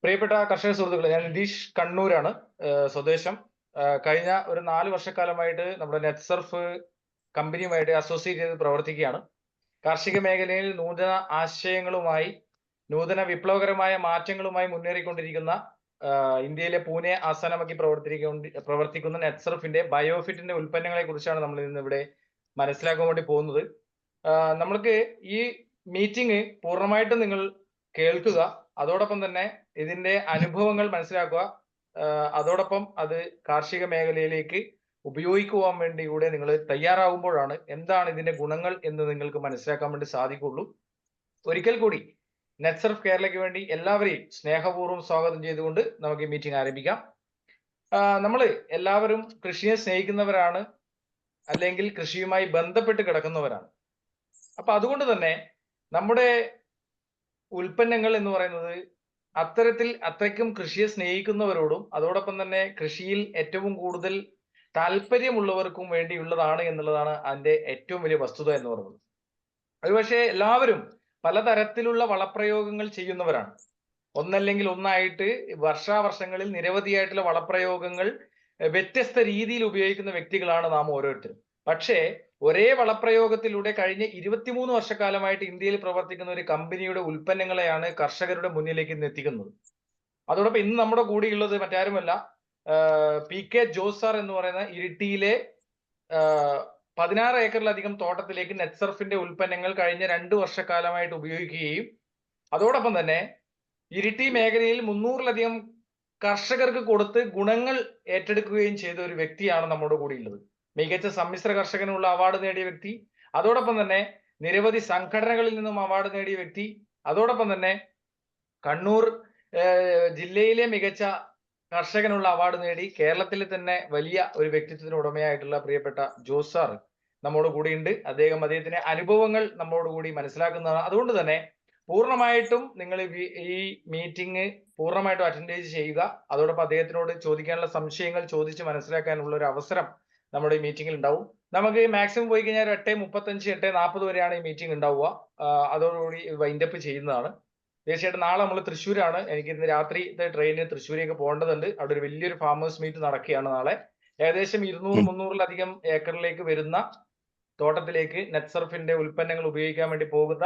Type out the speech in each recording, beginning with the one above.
പ്രിയപ്പെട്ട കർഷക സുഹൃത്തുക്കളെ, ഞാൻ നിതീഷ് കണ്ണൂരാണ്. സ്വദേശം. കഴിഞ്ഞ ഒരു 4 വർഷക്കാലമായിട്ട് നമ്മുടെ നെറ്റ്സർഫ് കമ്പനിയുമായിട്ട് അസോസിയേറ്റ് ചെയ്ത് പ്രവർത്തിക്കുകയാണ്. കാർഷിക മേഖലയിൽ നൂതന ആശയങ്ങളുമായി, നൂതന വിപ്ലവകരമായ മാറ്റങ്ങളുമായി മുന്നേറിക്കൊണ്ടിരിക്കുന്ന ഇന്ത്യയിലെ പൂനെ ആസ്ഥാനമാക്കി പ്രവർത്തിക്കുന്ന നെറ്റ്സർഫിന്റെ ബയോഫിറ്റിന്റെ ഉൽപ്പന്നങ്ങളെ കുറിച്ചാണ് നമ്മൾ ഇന്ന് ഇവിടെ മനസ്സിലാക്കാൻ വേണ്ടി പോകുന്നത്. നമ്മൾക്ക് ഈ മീറ്റിംഗ് പൂർണ്ണമായിട്ടും നിങ്ങൾ കേൾക്കുക. അതോടൊപ്പം തന്നെ ഇതിന്റെ അനുഭവങ്ങൾ മനസ്സിലാക്കുക. അതോടൊപ്പം അത് കാർഷിക മേഖലയിലേക്ക് ഉപയോഗിക്കുവാൻ വേണ്ടി കൂടെ നിങ്ങൾ തയ്യാറാവുമ്പോഴാണ് എന്താണ് ഇതിന്റെ ഗുണങ്ങൾ എന്ന് നിങ്ങൾക്ക് മനസ്സിലാക്കാൻ വേണ്ടി സാധിക്കുള്ളൂ. ഒരിക്കൽ കൂടി നെറ്റ്സർഫ് കേരളയ്ക്ക് വേണ്ടി എല്ലാവരെയും സ്നേഹപൂർവ്വം സ്വാഗതം ചെയ്തുകൊണ്ട് നമുക്ക് ഈ മീറ്റിംഗ് ആരംഭിക്കാം. നമ്മൾ എല്ലാവരും കൃഷിയെ സ്നേഹിക്കുന്നവരാണ്, അല്ലെങ്കിൽ കൃഷിയുമായി ബന്ധപ്പെട്ട് കിടക്കുന്നവരാണ്. അപ്പൊ അതുകൊണ്ട് തന്നെ നമ്മുടെ ഉൽപ്പന്നങ്ങൾ എന്ന് പറയുന്നത് അത്രയ്ക്കും കൃഷിയെ സ്നേഹിക്കുന്നവരോടും അതോടൊപ്പം തന്നെ കൃഷിയിൽ ഏറ്റവും കൂടുതൽ താല്പര്യമുള്ളവർക്കും വേണ്ടിയുള്ളതാണ് എന്നുള്ളതാണ് അതിന്റെ ഏറ്റവും വലിയ വസ്തുത എന്ന് പറയുന്നത്. ഒരുപക്ഷെ എല്ലാവരും പലതരത്തിലുള്ള വളപ്രയോഗങ്ങൾ ചെയ്യുന്നവരാണ്. ഒന്നല്ലെങ്കിൽ ഒന്നായിട്ട് വർഷാവർഷങ്ങളിൽ നിരവധിയായിട്ടുള്ള വളപ്രയോഗങ്ങൾ വ്യത്യസ്ത രീതിയിൽ ഉപയോഗിക്കുന്ന വ്യക്തികളാണ് നാം ഓരോരുത്തരും. പക്ഷേ ഒരേ വളപ്രയോഗത്തിലൂടെ കഴിഞ്ഞ 23 വർഷക്കാലമായിട്ട് ഇന്ത്യയിൽ പ്രവർത്തിക്കുന്ന ഒരു കമ്പനിയുടെ ഉൽപ്പന്നങ്ങളെയാണ് കർഷകരുടെ മുന്നിലേക്ക് ഇന്ന് എത്തിക്കുന്നത്. അതോടൊപ്പം ഇന്ന് നമ്മുടെ കൂടെയുള്ളത് മറ്റാരുമല്ല, PK ജോസ് സാർ എന്ന് പറയുന്ന ഇരിട്ടിയിലെ 16 ഏക്കറിലധികം തോട്ടത്തിലേക്ക് നെറ്റ്സർഫിന്റെ ഉൽപ്പന്നങ്ങൾ കഴിഞ്ഞ 2 വർഷക്കാലമായിട്ട് ഉപയോഗിക്കുകയും അതോടൊപ്പം തന്നെ ഇരിട്ടി മേഖലയിൽ 300-ലധികം കർഷകർക്ക് കൊടുത്ത് ഗുണങ്ങൾ ഏറ്റെടുക്കുകയും ചെയ്ത ഒരു വ്യക്തിയാണ് നമ്മുടെ കൂടെ ഉള്ളത്. മികച്ച സമ്മിശ്ര കർഷകനുള്ള അവാർഡ് നേടിയ വ്യക്തി, അതോടൊപ്പം തന്നെ നിരവധി സംഘടനകളിൽ നിന്നും അവാർഡ് നേടിയ വ്യക്തി, അതോടൊപ്പം തന്നെ കണ്ണൂർ ജില്ലയിലെ മികച്ച കർഷകനുള്ള അവാർഡ് നേടി കേരളത്തിലെ തന്നെ വലിയ ഒരു വ്യക്തിത്വത്തിന് ഉടമയായിട്ടുള്ള പ്രിയപ്പെട്ട ജോസ് സാർ നമ്മോട് കൂടിയുണ്ട്. അദ്ദേഹത്തിന്റെ അനുഭവങ്ങൾ നമ്മോട് കൂടി മനസ്സിലാക്കുന്നതാണ്. അതുകൊണ്ട് തന്നെ പൂർണ്ണമായിട്ടും നിങ്ങൾ ഈ മീറ്റിംഗ് പൂർണ്ണമായിട്ടും അറ്റൻഡ് ചെയ്യുക. അതോടൊപ്പം അദ്ദേഹത്തിനോട് ചോദിക്കാനുള്ള സംശയങ്ങൾ ചോദിച്ച് മനസ്സിലാക്കാനുള്ള ഒരു അവസരം നമ്മുടെ ഈ മീറ്റിംഗിൽ ഉണ്ടാവും. നമുക്ക് മാക്സിമം പോയി കഴിഞ്ഞാൽ 8:35, 8:40 വരെയാണ് ഈ മീറ്റിംഗ് ഉണ്ടാവുക. അതോടുകൂടി വൈൻഡപ്പ് ചെയ്യുന്നതാണ്. തീർച്ചയായിട്ടും നാളെ നമ്മൾ തൃശ്ശൂരാണ്. എനിക്ക് ഇന്ന് രാത്രിത്തെ ട്രെയിനിന് തൃശ്ശൂരേക്ക് പോകേണ്ടതുണ്ട്. അവിടെ ഒരു വലിയൊരു ഫാമേഴ്സ് മീറ്റ് നടക്കുകയാണ് നാളെ. ഏകദേശം 200-300-ലധികം ഏക്കറിലേക്ക് വരുന്ന തോട്ടത്തിലേക്ക് നെറ്റ്സർഫിന്റെ ഉൽപ്പന്നങ്ങൾ ഉപയോഗിക്കാൻ വേണ്ടി പോകുന്ന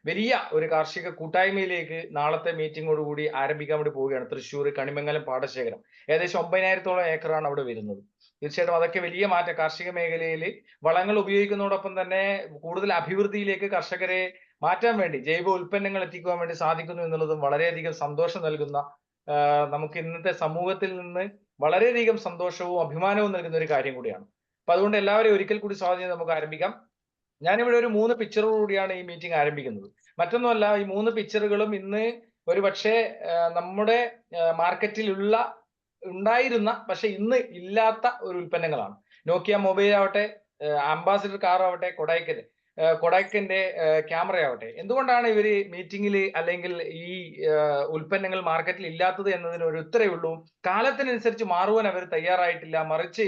വലിയ ഒരു കാർഷിക കൂട്ടായ്മയിലേക്ക് നാളത്തെ മീറ്റിംഗോടുകൂടി ആരംഭിക്കാൻ വേണ്ടി പോവുകയാണ്. തൃശ്ശൂർ കണിമംഗലം പാടശേഖരം ഏകദേശം 9,000-ഓളം ഏക്കറാണ് അവിടെ വരുന്നത്. തീർച്ചയായിട്ടും അതൊക്കെ വലിയ മാറ്റം കാർഷിക മേഖലയിൽ വളങ്ങൾ ഉപയോഗിക്കുന്നതോടൊപ്പം തന്നെ കൂടുതൽ അഭിവൃദ്ധിയിലേക്ക് കർഷകരെ മാറ്റാൻ വേണ്ടി ജൈവ ഉൽപ്പന്നങ്ങൾ എത്തിക്കുവാൻ വേണ്ടി സാധിക്കുന്നു എന്നുള്ളതും വളരെയധികം സന്തോഷം നൽകുന്ന, നമുക്ക് ഇന്നത്തെ സമൂഹത്തിൽ നിന്ന് വളരെയധികം സന്തോഷവും അഭിമാനവും നൽകുന്ന ഒരു കാര്യം കൂടിയാണ്. അപ്പൊ അതുകൊണ്ട് എല്ലാവരെയും ഒരിക്കൽ കൂടി സ്വാഗതം ചെയ്ത് നമുക്ക് ആരംഭിക്കാം. ഞാനിവിടെ ഒരു 3 പിക്ചറോടുകൂടിയാണ് ഈ മീറ്റിംഗ് ആരംഭിക്കുന്നത്. മറ്റൊന്നുമല്ല, ഈ 3 പിക്ചറുകളും ഇന്ന് ഒരു പക്ഷേ നമ്മുടെ മാർക്കറ്റിൽ ഉണ്ടായിരുന്ന പക്ഷെ ഇന്ന് ഇല്ലാത്ത ഒരു ഉൽപ്പന്നങ്ങളാണ്. നോക്കിയ മൊബൈൽ ആവട്ടെ, അംബാസിഡർ കാർ ആവട്ടെ, കൊഡൈക്കന്റെ ക്യാമറ ആവട്ടെ. എന്തുകൊണ്ടാണ് ഇവര് മീറ്റിംഗിൽ അല്ലെങ്കിൽ ഈ ഉൽപ്പന്നങ്ങൾ മാർക്കറ്റിൽ ഇല്ലാത്തത് എന്നതിന് ഒരു ഉത്തരവേ ഉള്ളൂ. കാലത്തിനനുസരിച്ച് മാറുവാൻ അവർ തയ്യാറായിട്ടില്ല. മറിച്ച്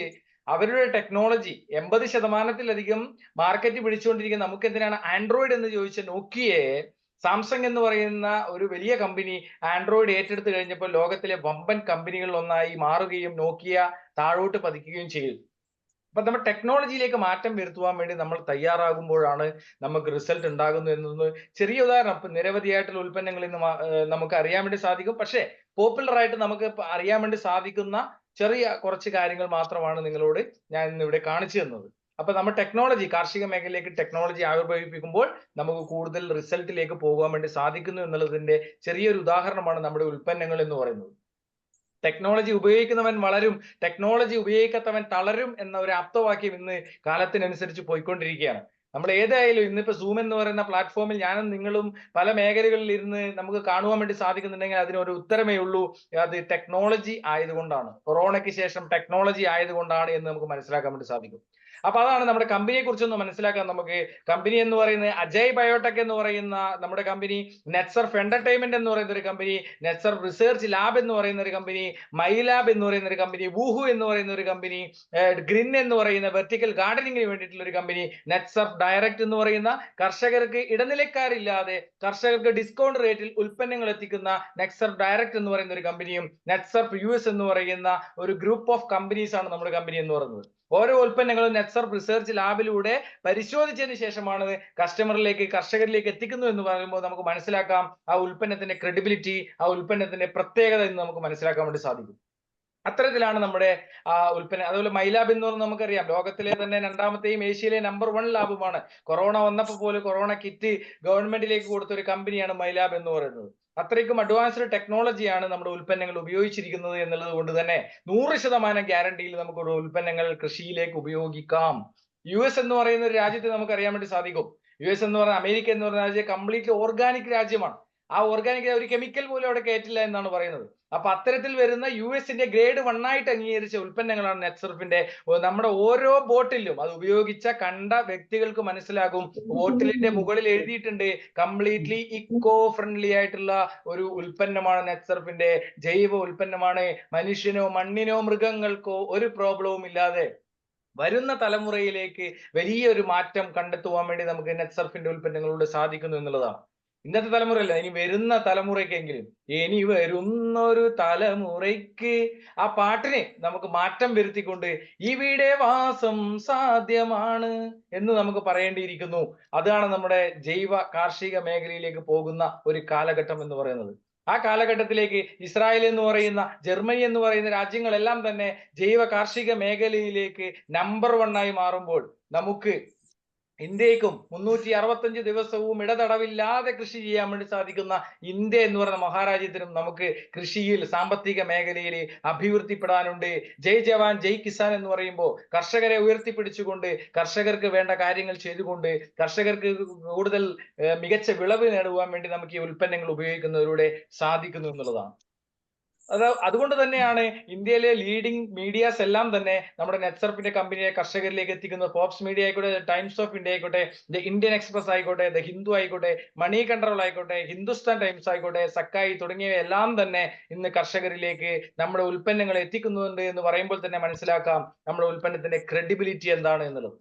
അവരുടെ ടെക്നോളജി 80%-ലധികം മാർക്കറ്റ് പിടിച്ചുകൊണ്ടിരിക്കുന്ന നമുക്ക് എന്തിനാണ് ആൻഡ്രോയിഡ് എന്ന് ചോദിച്ച നോക്കിയയെ സാംസങ് എന്ന് പറയുന്ന ഒരു വലിയ കമ്പനി ആൻഡ്രോയിഡ് ഏറ്റെടുത്ത് കഴിഞ്ഞപ്പോൾ ലോകത്തിലെ വമ്പൻ കമ്പനികളിൽ ഒന്നായി മാറുകയും നോക്കിയ താഴോട്ട് പതിക്കുകയും ചെയ്തു. അപ്പൊ നമ്മൾ ടെക്നോളജിയിലേക്ക് മാറ്റം വരുത്തുവാൻ വേണ്ടി നമ്മൾ തയ്യാറാകുമ്പോഴാണ് നമുക്ക് റിസൾട്ട് ഉണ്ടാകുന്നു എന്നത് ചെറിയ ഉദാഹരണം. ഇപ്പൊ നിരവധിയായിട്ടുള്ള ഉൽപ്പന്നങ്ങൾ ഇന്ന് നമുക്ക് അറിയാൻ വേണ്ടി സാധിക്കും. പക്ഷേ പോപ്പുലർ ആയിട്ട് നമുക്ക് അറിയാൻ വേണ്ടി സാധിക്കുന്ന ചെറിയ കുറച്ച് കാര്യങ്ങൾ മാത്രമാണ് നിങ്ങളോട് ഞാൻ ഇന്ന് ഇവിടെ കാണിച്ചു തന്നത്. അപ്പൊ നമ്മൾ കാർഷിക മേഖലയിലേക്ക് ടെക്നോളജി ആവിർഭവിപ്പിക്കുമ്പോൾ നമുക്ക് കൂടുതൽ റിസൾട്ടിലേക്ക് പോകാൻ വേണ്ടി സാധിക്കുന്നു എന്നുള്ളതിന്റെ ചെറിയൊരു ഉദാഹരണമാണ് നമ്മുടെ ഉൽപ്പന്നങ്ങൾ എന്ന് പറയുന്നത്. ടെക്നോളജി ഉപയോഗിക്കുന്നവൻ വളരും, ടെക്നോളജി ഉപയോഗിക്കാത്തവൻ തളരും എന്ന ഒരു ആപ്തവാക്യം ഇന്ന് കാലത്തിനനുസരിച്ച് പോയിക്കൊണ്ടിരിക്കുകയാണ്. നമ്മൾ ഏതായാലും ഇന്നിപ്പോ സൂം എന്ന് പറയുന്ന പ്ലാറ്റ്ഫോമിൽ ഞാനും നിങ്ങളും പല മേഖലകളിൽ ഇരുന്ന് നമുക്ക് കാണുവാൻ വേണ്ടി സാധിക്കുന്നുണ്ടെങ്കിൽ അതിനൊരു ഉത്തരമേ ഉള്ളൂ. അത് ടെക്നോളജി ആയതുകൊണ്ടാണ്. കൊറോണയ്ക്ക് ശേഷം ടെക്നോളജി ആയതുകൊണ്ടാണ് എന്ന് നമുക്ക് മനസ്സിലാക്കാൻ വേണ്ടി സാധിക്കും. അപ്പൊ അതാണ് നമ്മുടെ കമ്പനിയെ കുറിച്ചൊന്ന് മനസ്സിലാക്കാൻ. നമുക്ക് കമ്പനി എന്ന് പറയുന്നത് അജയ് ബയോടെക് എന്ന് പറയുന്ന നമ്മുടെ കമ്പനി, നെറ്റ്സർഫ് എന്റർടൈൻമെന്റ് എന്ന് പറയുന്ന ഒരു കമ്പനി, നെറ്റ്സർഫ് റിസർച്ച് ലാബ് എന്ന് പറയുന്ന ഒരു കമ്പനി, മൈ ലാബ് എന്ന് പറയുന്ന ഒരു കമ്പനി, വൂഹു എന്ന് പറയുന്ന ഒരു കമ്പനി, ഗ്രിൻ എന്ന് പറയുന്ന വെർട്ടിക്കൽ ഗാർഡനിങ്ങിന് വേണ്ടിയിട്ടുള്ള ഒരു കമ്പനി, നെറ്റ്സർഫ് ഡയറക്റ്റ് എന്ന് പറയുന്ന കർഷകർക്ക് ഇടനിലക്കാരില്ലാതെ കർഷകർക്ക് ഡിസ്കൗണ്ട് റേറ്റിൽ ഉൽപ്പന്നങ്ങൾ എത്തിക്കുന്ന നെറ്റ്സർഫ് ഡയറക്റ്റ് എന്ന് പറയുന്ന ഒരു കമ്പനിയും, നെറ്റ്സർഫ് യു എസ് എന്ന് പറയുന്ന ഒരു ഗ്രൂപ്പ് ഓഫ് കമ്പനീസ് ആണ് നമ്മുടെ കമ്പനി എന്ന് പറയുന്നത്. ഓരോ ഉൽപ്പന്നങ്ങളും നെറ്റ്സർഫ് റിസർച്ച് ലാബിലൂടെ പരിശോധിച്ചതിന് ശേഷമാണ് കസ്റ്റമറിലേക്ക്, കർഷകരിലേക്ക് എത്തിക്കുന്നു എന്ന് പറയുമ്പോൾ നമുക്ക് മനസ്സിലാക്കാം ആ ഉൽപ്പന്നത്തിന്റെ ക്രെഡിബിലിറ്റി, ആ ഉൽപ്പന്നത്തിന്റെ പ്രത്യേകത എന്ന് നമുക്ക് മനസ്സിലാക്കാൻ വേണ്ടി സാധിക്കും. അത്തരത്തിലാണ് നമ്മുടെ ഉൽപ്പന്നം. അതുപോലെ മൈലാബ് എന്ന് പറഞ്ഞാൽ നമുക്കറിയാം ലോകത്തിലെ തന്നെ രണ്ടാമത്തെയും ഏഷ്യയിലെ നമ്പർ 1 ലാബുമാണ്. കൊറോണ വന്നപ്പോൾ പോലും കൊറോണ കിറ്റ് ഗവൺമെന്റിലേക്ക് കൊടുത്ത ഒരു കമ്പനിയാണ് മൈലാബ് എന്ന് പറയുന്നത്. അത്രയ്ക്കും അഡ്വാൻസ്ഡ് ടെക്നോളജിയാണ് നമ്മുടെ ഉൽപ്പന്നങ്ങൾ ഉപയോഗിച്ചിരിക്കുന്നത് എന്നുള്ളത് കൊണ്ട് തന്നെ 100% ഗ്യാരണ്ടിയിൽ നമുക്ക് ഉൽപ്പന്നങ്ങൾ കൃഷിയിലേക്ക് ഉപയോഗിക്കാം. യു എസ് എന്ന് പറയുന്ന ഒരു രാജ്യത്തെ നമുക്ക് അറിയാൻ വേണ്ടി സാധിക്കും. യു എസ് എന്ന് പറഞ്ഞാൽ അമേരിക്ക എന്ന് പറഞ്ഞ രാജ്യം കംപ്ലീറ്റ്ലി ഓർഗാനിക് രാജ്യമാണ്. ആ ഓർഗാനിക് ഒരു കെമിക്കൽ പോലും അവിടെ കയറ്റില്ല എന്നാണ് പറയുന്നത്. അപ്പൊ അത്തരത്തിൽ വരുന്ന യു എസിന്റെ ഗ്രേഡ് 1 ആയിട്ട് അംഗീകരിച്ച ഉൽപ്പന്നങ്ങളാണ് നെറ്റ്സർഫിന്റെ. നമ്മുടെ ഓരോ ബോട്ടിലും അത് ഉപയോഗിച്ച കണ്ട വ്യക്തികൾക്ക് മനസ്സിലാകും, ബോട്ടിലിന്റെ മുകളിൽ എഴുതിയിട്ടുണ്ട് കംപ്ലീറ്റ്ലി ഇക്കോ ഫ്രണ്ട്ലി ആയിട്ടുള്ള ഒരു ഉൽപ്പന്നമാണ് നെറ്റ്സർഫിന്റെ, ജൈവ ഉൽപ്പന്നമാണ്, മനുഷ്യനോ മണ്ണിനോ മൃഗങ്ങൾക്കോ ഒരു പ്രോബ്ലവും ഇല്ലാതെ വരുന്ന തലമുറയിലേക്ക് വലിയൊരു മാറ്റം കണ്ടെത്തുവാൻ വേണ്ടി നമുക്ക് നെറ്റ്സർഫിന്റെ ഉൽപ്പന്നങ്ങളോട് സാധിക്കുന്നു എന്നുള്ളതാണ്. ഇന്നത്തെ തലമുറയല്ല, ഇനി വരുന്ന തലമുറയ്ക്കെങ്കിലും, ഇനി വരുന്നൊരു തലമുറയ്ക്ക് ആ പാട്ടിനെ നമുക്ക് മാറ്റം വരുത്തിക്കൊണ്ട് ഇവിടെ വാസം സാധ്യമാണ് എന്ന് നമുക്ക് പറയേണ്ടിയിരിക്കുന്നു. അതാണ് നമ്മുടെ ജൈവ കാർഷിക മേഖലയിലേക്ക് പോകുന്ന ഒരു കാലഘട്ടം എന്ന് പറയുന്നത്. ആ കാലഘട്ടത്തിലേക്ക് ഇസ്രായേൽ എന്ന് പറയുന്ന, ജർമ്മനി എന്ന് പറയുന്ന രാജ്യങ്ങളെല്ലാം തന്നെ ജൈവ കാർഷിക മേഖലയിലേക്ക് നമ്പർ 1 ആയി മാറുമ്പോൾ നമുക്ക് ഇന്ത്യക്കും 365 ദിവസവും ഇടതടവില്ലാതെ കൃഷി ചെയ്യാൻ വേണ്ടി സാധിക്കുന്ന ഇന്ത്യ എന്ന് പറയുന്ന മഹാരാജ്യത്തിനും നമുക്ക് കൃഷിയിൽ, സാമ്പത്തിക മേഖലയിൽ അഭിവൃദ്ധിപ്പെടാനുണ്ട്. ജയ് ജവാൻ ജയ് കിസാൻ എന്ന് പറയുമ്പോൾ കർഷകരെ ഉയർത്തിപ്പിടിച്ചുകൊണ്ട്, കർഷകർക്ക് വേണ്ട കാര്യങ്ങൾ ചെയ്തുകൊണ്ട്, കർഷകർക്ക് കൂടുതൽ മികച്ച വിളവ് നേടുവാൻ വേണ്ടി നമുക്ക് ഈ ഉൽപ്പന്നങ്ങൾ ഉപയോഗിക്കുന്നതിലൂടെ സാധിക്കുന്നു എന്നുള്ളതാണ്. അതുകൊണ്ട് തന്നെയാണ് ഇന്ത്യയിലെ ലീഡിംഗ് മീഡിയാസ് എല്ലാം തന്നെ നമ്മുടെ നെറ്റ്സർഫിന്റെ കമ്പനിയെ കർഷകരിലേക്ക് എത്തിക്കുന്നത്. ഫോബ്സ് മീഡിയ ആയിക്കോട്ടെ, ടൈംസ് ഓഫ് ഇന്ത്യ ആയിക്കോട്ടെ, ദ ഇന്ത്യൻ എക്സ്പ്രസ് ആയിക്കോട്ടെ, ദ ഹിന്ദു ആയിക്കോട്ടെ, മണി കൺട്രോൾ ആയിക്കോട്ടെ, ഹിന്ദുസ്ഥാൻ ടൈംസ് ആയിക്കോട്ടെ, സക്കായി തുടങ്ങിയവയെല്ലാം തന്നെ ഇന്ന് കർഷകരിലേക്ക് നമ്മുടെ ഉൽപ്പന്നങ്ങൾ എത്തിക്കുന്നുണ്ട് എന്ന് പറയുമ്പോൾ തന്നെ മനസ്സിലാക്കാം നമ്മുടെ ഉൽപ്പന്നത്തിന്റെ ക്രെഡിബിലിറ്റി എന്താണ് എന്നുള്ളത്.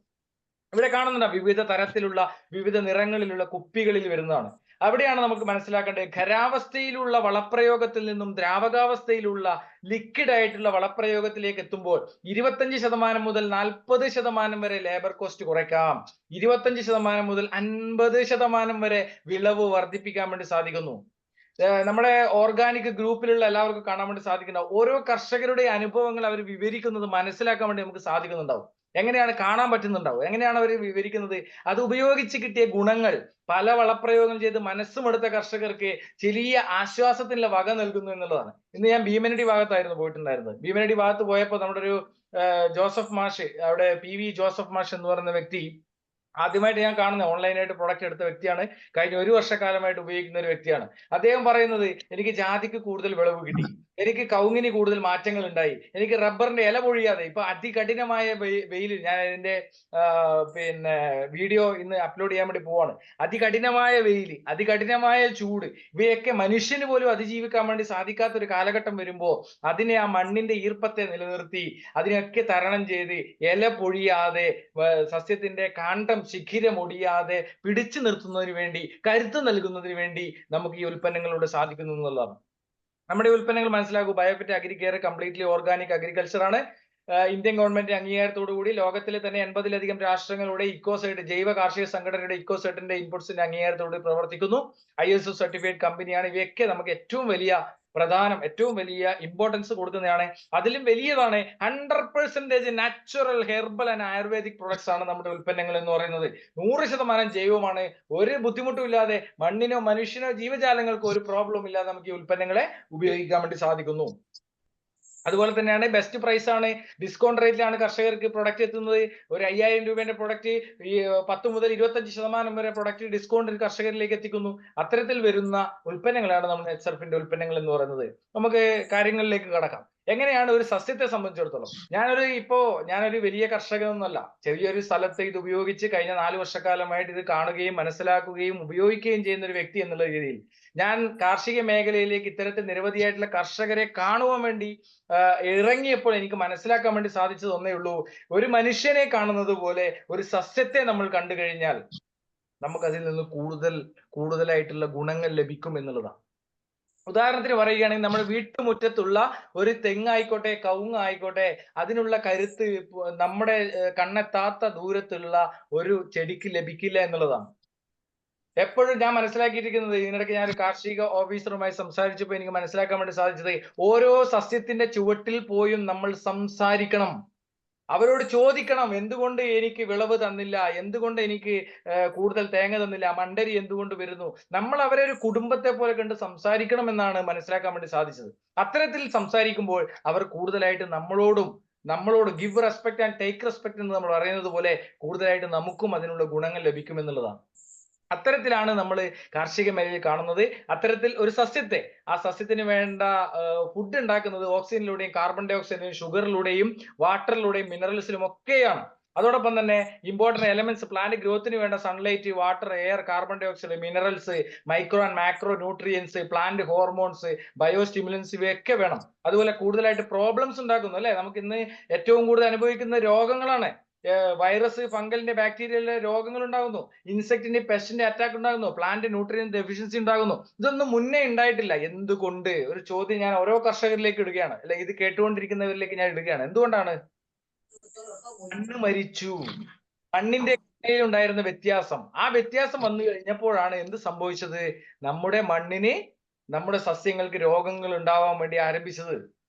ഇവിടെ കാണുന്നുണ്ട് വിവിധ തരത്തിലുള്ള, വിവിധ നിറങ്ങളിലുള്ള കുപ്പികളിൽ വരുന്നതാണ്. അവിടെയാണ് നമുക്ക് മനസ്സിലാക്കേണ്ടത്, ഖരാവസ്ഥയിലുള്ള വളപ്രയോഗത്തിൽ നിന്നും ദ്രാവകാവസ്ഥയിലുള്ള ലിക്വിഡ് ആയിട്ടുള്ള വളപ്രയോഗത്തിലേക്ക് എത്തുമ്പോൾ 25% മുതൽ 40% വരെ ലേബർ കോസ്റ്റ് കുറയ്ക്കാം. 25% മുതൽ 50% വരെ വിളവ് വർദ്ധിപ്പിക്കാൻ വേണ്ടി സാധിക്കുന്നു. നമ്മുടെ ഓർഗാനിക് ഗ്രൂപ്പിലുള്ള എല്ലാവർക്കും കാണാൻ വേണ്ടി സാധിക്കുന്നുണ്ടാവും. ഓരോ കർഷകരുടെ അനുഭവങ്ങൾ അവർ വിവരിക്കുന്നത് മനസ്സിലാക്കാൻ വേണ്ടി നമുക്ക് സാധിക്കുന്നുണ്ടാവും. എങ്ങനെയാണ് കാണാൻ പറ്റുന്നുണ്ടാവും, എങ്ങനെയാണ് അവർ വിവരിക്കുന്നത്, അത് ഉപയോഗിച്ച് കിട്ടിയ ഗുണങ്ങൾ, പല വളപ്രയോഗം ചെയ്ത് മനസ്സുമെടുത്ത കർഷകർക്ക് ചെറിയ ആശ്വാസത്തിനുള്ള വക നൽകുന്നു എന്നുള്ളതാണ്. ഇന്ന് ഞാൻ ഭീമനടി ഭാഗത്തായിരുന്നു പോയിട്ടുണ്ടായിരുന്നത്. ഭീമനടി ഭാഗത്ത് പോയപ്പോൾ നമ്മുടെ ഒരു ജോസഫ് മാഷ്, അവിടെ PV ജോസഫ് മാഷ് എന്ന് പറയുന്ന വ്യക്തി, ആദ്യമായിട്ട് ഞാൻ കാണുന്ന ഓൺലൈനായിട്ട് പ്രൊഡക്റ്റ് എടുത്ത വ്യക്തിയാണ്. കഴിഞ്ഞ 1 വർഷക്കാലമായിട്ട് ഉപയോഗിക്കുന്ന ഒരു വ്യക്തിയാണ്. അദ്ദേഹം പറയുന്നത്, എനിക്ക് ജാതിക്ക് കൂടുതൽ വിളവ് കിട്ടി, എനിക്ക് കവുങ്ങിന് കൂടുതൽ മാറ്റങ്ങൾ ഉണ്ടായി, എനിക്ക് റബ്ബറിന്റെ ഇല പൊഴിയാതെ, ഇപ്പൊ അതികഠിനമായ വെയിൽ, ഞാൻ അതിന്റെ പിന്നെ വീഡിയോ ഇന്ന് അപ്ലോഡ് ചെയ്യാൻ വേണ്ടി പോവാണ്. അതികഠിനമായ വെയിൽ, അതികഠിനമായ ചൂട്, ഇവയൊക്കെ മനുഷ്യന് പോലും അതിജീവിക്കാൻ വേണ്ടി സാധിക്കാത്ത ഒരു കാലഘട്ടം വരുമ്പോ അതിനെ, ആ മണ്ണിന്റെ ഈർപ്പത്തെ നിലനിർത്തി അതിനൊക്കെ തരണം ചെയ്ത് ഇല പൊഴിയാതെ, സസ്യത്തിന്റെ കാണ്ഡം ശിഖിരം ഒടിയാതെ പിടിച്ചു നിർത്തുന്നതിന് വേണ്ടി, കരുത്ത് നൽകുന്നതിന് വേണ്ടി നമുക്ക് ഈ ഉൽപ്പന്നങ്ങളിലൂടെ സാധിക്കുന്നു എന്നുള്ളതാണ്. നമ്മുടെ ഉൽപ്പന്നങ്ങൾ മനസ്സിലാക്കൂ, ബയോഫിറ്റ് അഗ്രികെയർ കംപ്ലീറ്റ്ലി ഓർഗാനിക് അഗ്രികൾച്ചർ ആണ്. ഇന്ത്യൻ ഗവൺമെന്റ് അംഗീകാരത്തോടുകൂടി ലോകത്തിലെ തന്നെ 80-ലധികം രാഷ്ട്രങ്ങളുടെ ഇക്കോസൈറ്റ്, ജൈവ കാർഷിക സംഘടനയുടെ ഇക്കോസൈറ്റിന്റെ ഇൻപുട്സിന്റെ അംഗീകാരത്തോടുകൂടി പ്രവർത്തിക്കുന്നു. ISO സർട്ടിഫൈഡ് കമ്പനിയാണ്. ഇവയൊക്കെ നമുക്ക് ഏറ്റവും വലിയ പ്രധാനം, ഏറ്റവും വലിയ ഇമ്പോർട്ടൻസ് കൊടുക്കുന്നതാണ്. അതിലും വലിയതാണ് 100% natural, herbal and ayurvedic products ആണ് നമ്മുടെ ഉൽപ്പന്നങ്ങൾ എന്ന് പറയുന്നത്. 100% ജൈവമാണ്. ഒരു ബുദ്ധിമുട്ടും ഇല്ലാതെ മണ്ണിനോ മനുഷ്യനോ ജീവജാലങ്ങൾക്കോ ഒരു പ്രോബ്ലം ഇല്ലാതെ നമുക്ക് ഈ ഉൽപ്പന്നങ്ങളെ ഉപയോഗിക്കാൻ വേണ്ടി സാധിക്കുന്നു. അതുപോലെ തന്നെയാണ് ബെസ്റ്റ് പ്രൈസ് ആണ്, ഡിസ്കൗണ്ട് റേറ്റിലാണ് കർഷകർക്ക് പ്രൊഡക്റ്റ് എത്തുന്നത്. ഒരു 5000 രൂപയുടെ പ്രൊഡക്റ്റ് ഈ 10 മുതൽ 25% വരെ പ്രൊഡക്റ്റ് ഡിസ്കൗണ്ടിൽ കർഷകരിലേക്ക് എത്തിക്കുന്നു. അത്തരത്തിൽ വരുന്ന ഉൽപ്പന്നങ്ങളാണ് നമ്മുടെ നെറ്റ്സർഫിന്റെ ഉൽപ്പന്നങ്ങൾ എന്ന് പറയുന്നത്. നമുക്ക് കാര്യങ്ങളിലേക്ക് കടക്കാം. എങ്ങനെയാണ് ഒരു സസ്യത്തെ സംബന്ധിച്ചിടത്തോളം? ഞാനൊരു വലിയ കർഷകനൊന്നുമല്ല. ചെറിയൊരു സ്ഥലത്ത് ഇത് ഉപയോഗിച്ച് കഴിഞ്ഞ 4 വർഷക്കാലമായിട്ട് ഇത് കാണുകയും മനസ്സിലാക്കുകയും ഉപയോഗിക്കുകയും ചെയ്യുന്ന ഒരു വ്യക്തി എന്നുള്ള രീതിയിൽ ഞാൻ കാർഷിക മേഖലയിലേക്ക് ഇത്തരത്തിൽ നിരവധിയായിട്ടുള്ള കർഷകരെ കാണുവാൻ വേണ്ടി ഇറങ്ങിയപ്പോൾ എനിക്ക് മനസ്സിലാക്കാൻ വേണ്ടി സാധിച്ചത് ഒന്നേ ഉള്ളൂ. ഒരു മനുഷ്യനെ കാണുന്നത് പോലെ ഒരു സസ്യത്തെ നമ്മൾ കണ്ടു കഴിഞ്ഞാൽ നമുക്കതിൽ നിന്ന് കൂടുതലായിട്ടുള്ള ഗുണങ്ങൾ ലഭിക്കും എന്നുള്ളതാണ്. ഉദാഹരണത്തിന് പറയുകയാണെങ്കിൽ നമ്മുടെ വീട്ടുമുറ്റത്തുള്ള ഒരു തെങ്ങായിക്കോട്ടെ, കവുങ്ങായിക്കോട്ടെ, അതിനുള്ള കരുത്ത് നമ്മുടെ കണ്ണെത്താത്ത ദൂരത്തുള്ള ഒരു ചെടിക്ക് ലഭിക്കില്ല എന്നുള്ളതാണ്. എപ്പോഴും ഞാൻ മനസ്സിലാക്കിയിരിക്കുന്നത്, ഇതിനിടയ്ക്ക് ഞാൻ ഒരു കാർഷിക ഓഫീസറുമായി സംസാരിച്ചപ്പോൾ എനിക്ക് മനസ്സിലാക്കാൻ വേണ്ടി സാധിച്ചത്, ഓരോ സസ്യത്തിന്റെ ചുവട്ടിൽ പോയും നമ്മൾ സംസാരിക്കണം. അവരോട് ചോദിക്കണം, എന്തുകൊണ്ട് എനിക്ക് വിളവ് തന്നില്ല, എന്തുകൊണ്ട് എനിക്ക് കൂടുതൽ തേങ്ങ തന്നില്ല, മണ്ടരി എന്തുകൊണ്ട് വരുന്നു. നമ്മൾ അവരെ ഒരു കുടുംബത്തെ പോലെ കണ്ട് സംസാരിക്കണം എന്നാണ് മനസ്സിലാക്കാൻ വേണ്ടി സാധിച്ചത്. അത്തരത്തിൽ സംസാരിക്കുമ്പോൾ അവർ കൂടുതലായിട്ട് നമ്മളോട് give respect and take respect എന്ന് നമ്മൾ പറയുന്നത് പോലെ കൂടുതലായിട്ട് നമുക്കും അതിനുള്ള ഗുണങ്ങൾ ലഭിക്കും എന്നുള്ളതാണ്. അത്തരത്തിലാണ് നമ്മൾ കാർഷിക മേഖലയിൽ കാണുന്നത്. അത്തരത്തിൽ ഒരു സസ്യത്തെ, ആ സസ്യത്തിന് വേണ്ട ഫുഡ് ഉണ്ടാക്കുന്നത് ഓക്സിജനിലൂടെയും കാർബൺ ഡൈ ഓക്സൈഡിലും ഷുഗറിലൂടെയും വാട്ടറിലൂടെയും മിനറൽസിലും ഒക്കെയാണ്. അതോടൊപ്പം തന്നെ ഇമ്പോർട്ടന്റ് എലമെന്റ്സ് പ്ലാന്റ് ഗ്രോത്തിന് വേണ്ട sunlight, water, air, carbon dioxide, minerals, micro and macro nutrients, plant hormones, biostimulants ഇവയൊക്കെ വേണം. അതുപോലെ കൂടുതലായിട്ട് പ്രോബ്ലംസ് ഉണ്ടാക്കുന്നു അല്ലെ, നമുക്ക് ഇന്ന് ഏറ്റവും കൂടുതൽ അനുഭവിക്കുന്ന രോഗങ്ങളാണ്. വൈറസ്, ഫംഗലിന്റെ, ബാക്ടീരിയലിന്റെ രോഗങ്ങൾ ഉണ്ടാകുന്നു, ഇൻസെക്ടിന്റെ, പെസ്റ്റിന്റെ അറ്റാക്ക് ഉണ്ടാകുന്നു, പ്ലാന്റ് ന്യൂട്രിയൻ ഡെഫിഷ്യൻസി ഉണ്ടാകുന്നു. ഇതൊന്നും മുന്നേ ഉണ്ടായിട്ടില്ല. എന്തുകൊണ്ട്? ഒരു ചോദ്യം ഞാൻ ഓരോ കർഷകരിലേക്ക് ഇടുകയാണ്, അല്ലെ ഇത് കേട്ടുകൊണ്ടിരിക്കുന്നവരിലേക്ക് ഞാൻ ഇടുകയാണ്. എന്തുകൊണ്ടാണ്? മണ്ണ് മരിച്ചു. മണ്ണിന്റെ ഉണ്ടായിരുന്ന വ്യത്യാസം, ആ വ്യത്യാസം വന്നു കഴിഞ്ഞപ്പോഴാണ് എന്ത് സംഭവിച്ചത്? നമ്മുടെ മണ്ണിന്, നമ്മുടെ സസ്യങ്ങൾക്ക് രോഗങ്ങൾ ഉണ്ടാവാൻ വേണ്ടി ആരംഭിച്ചത്.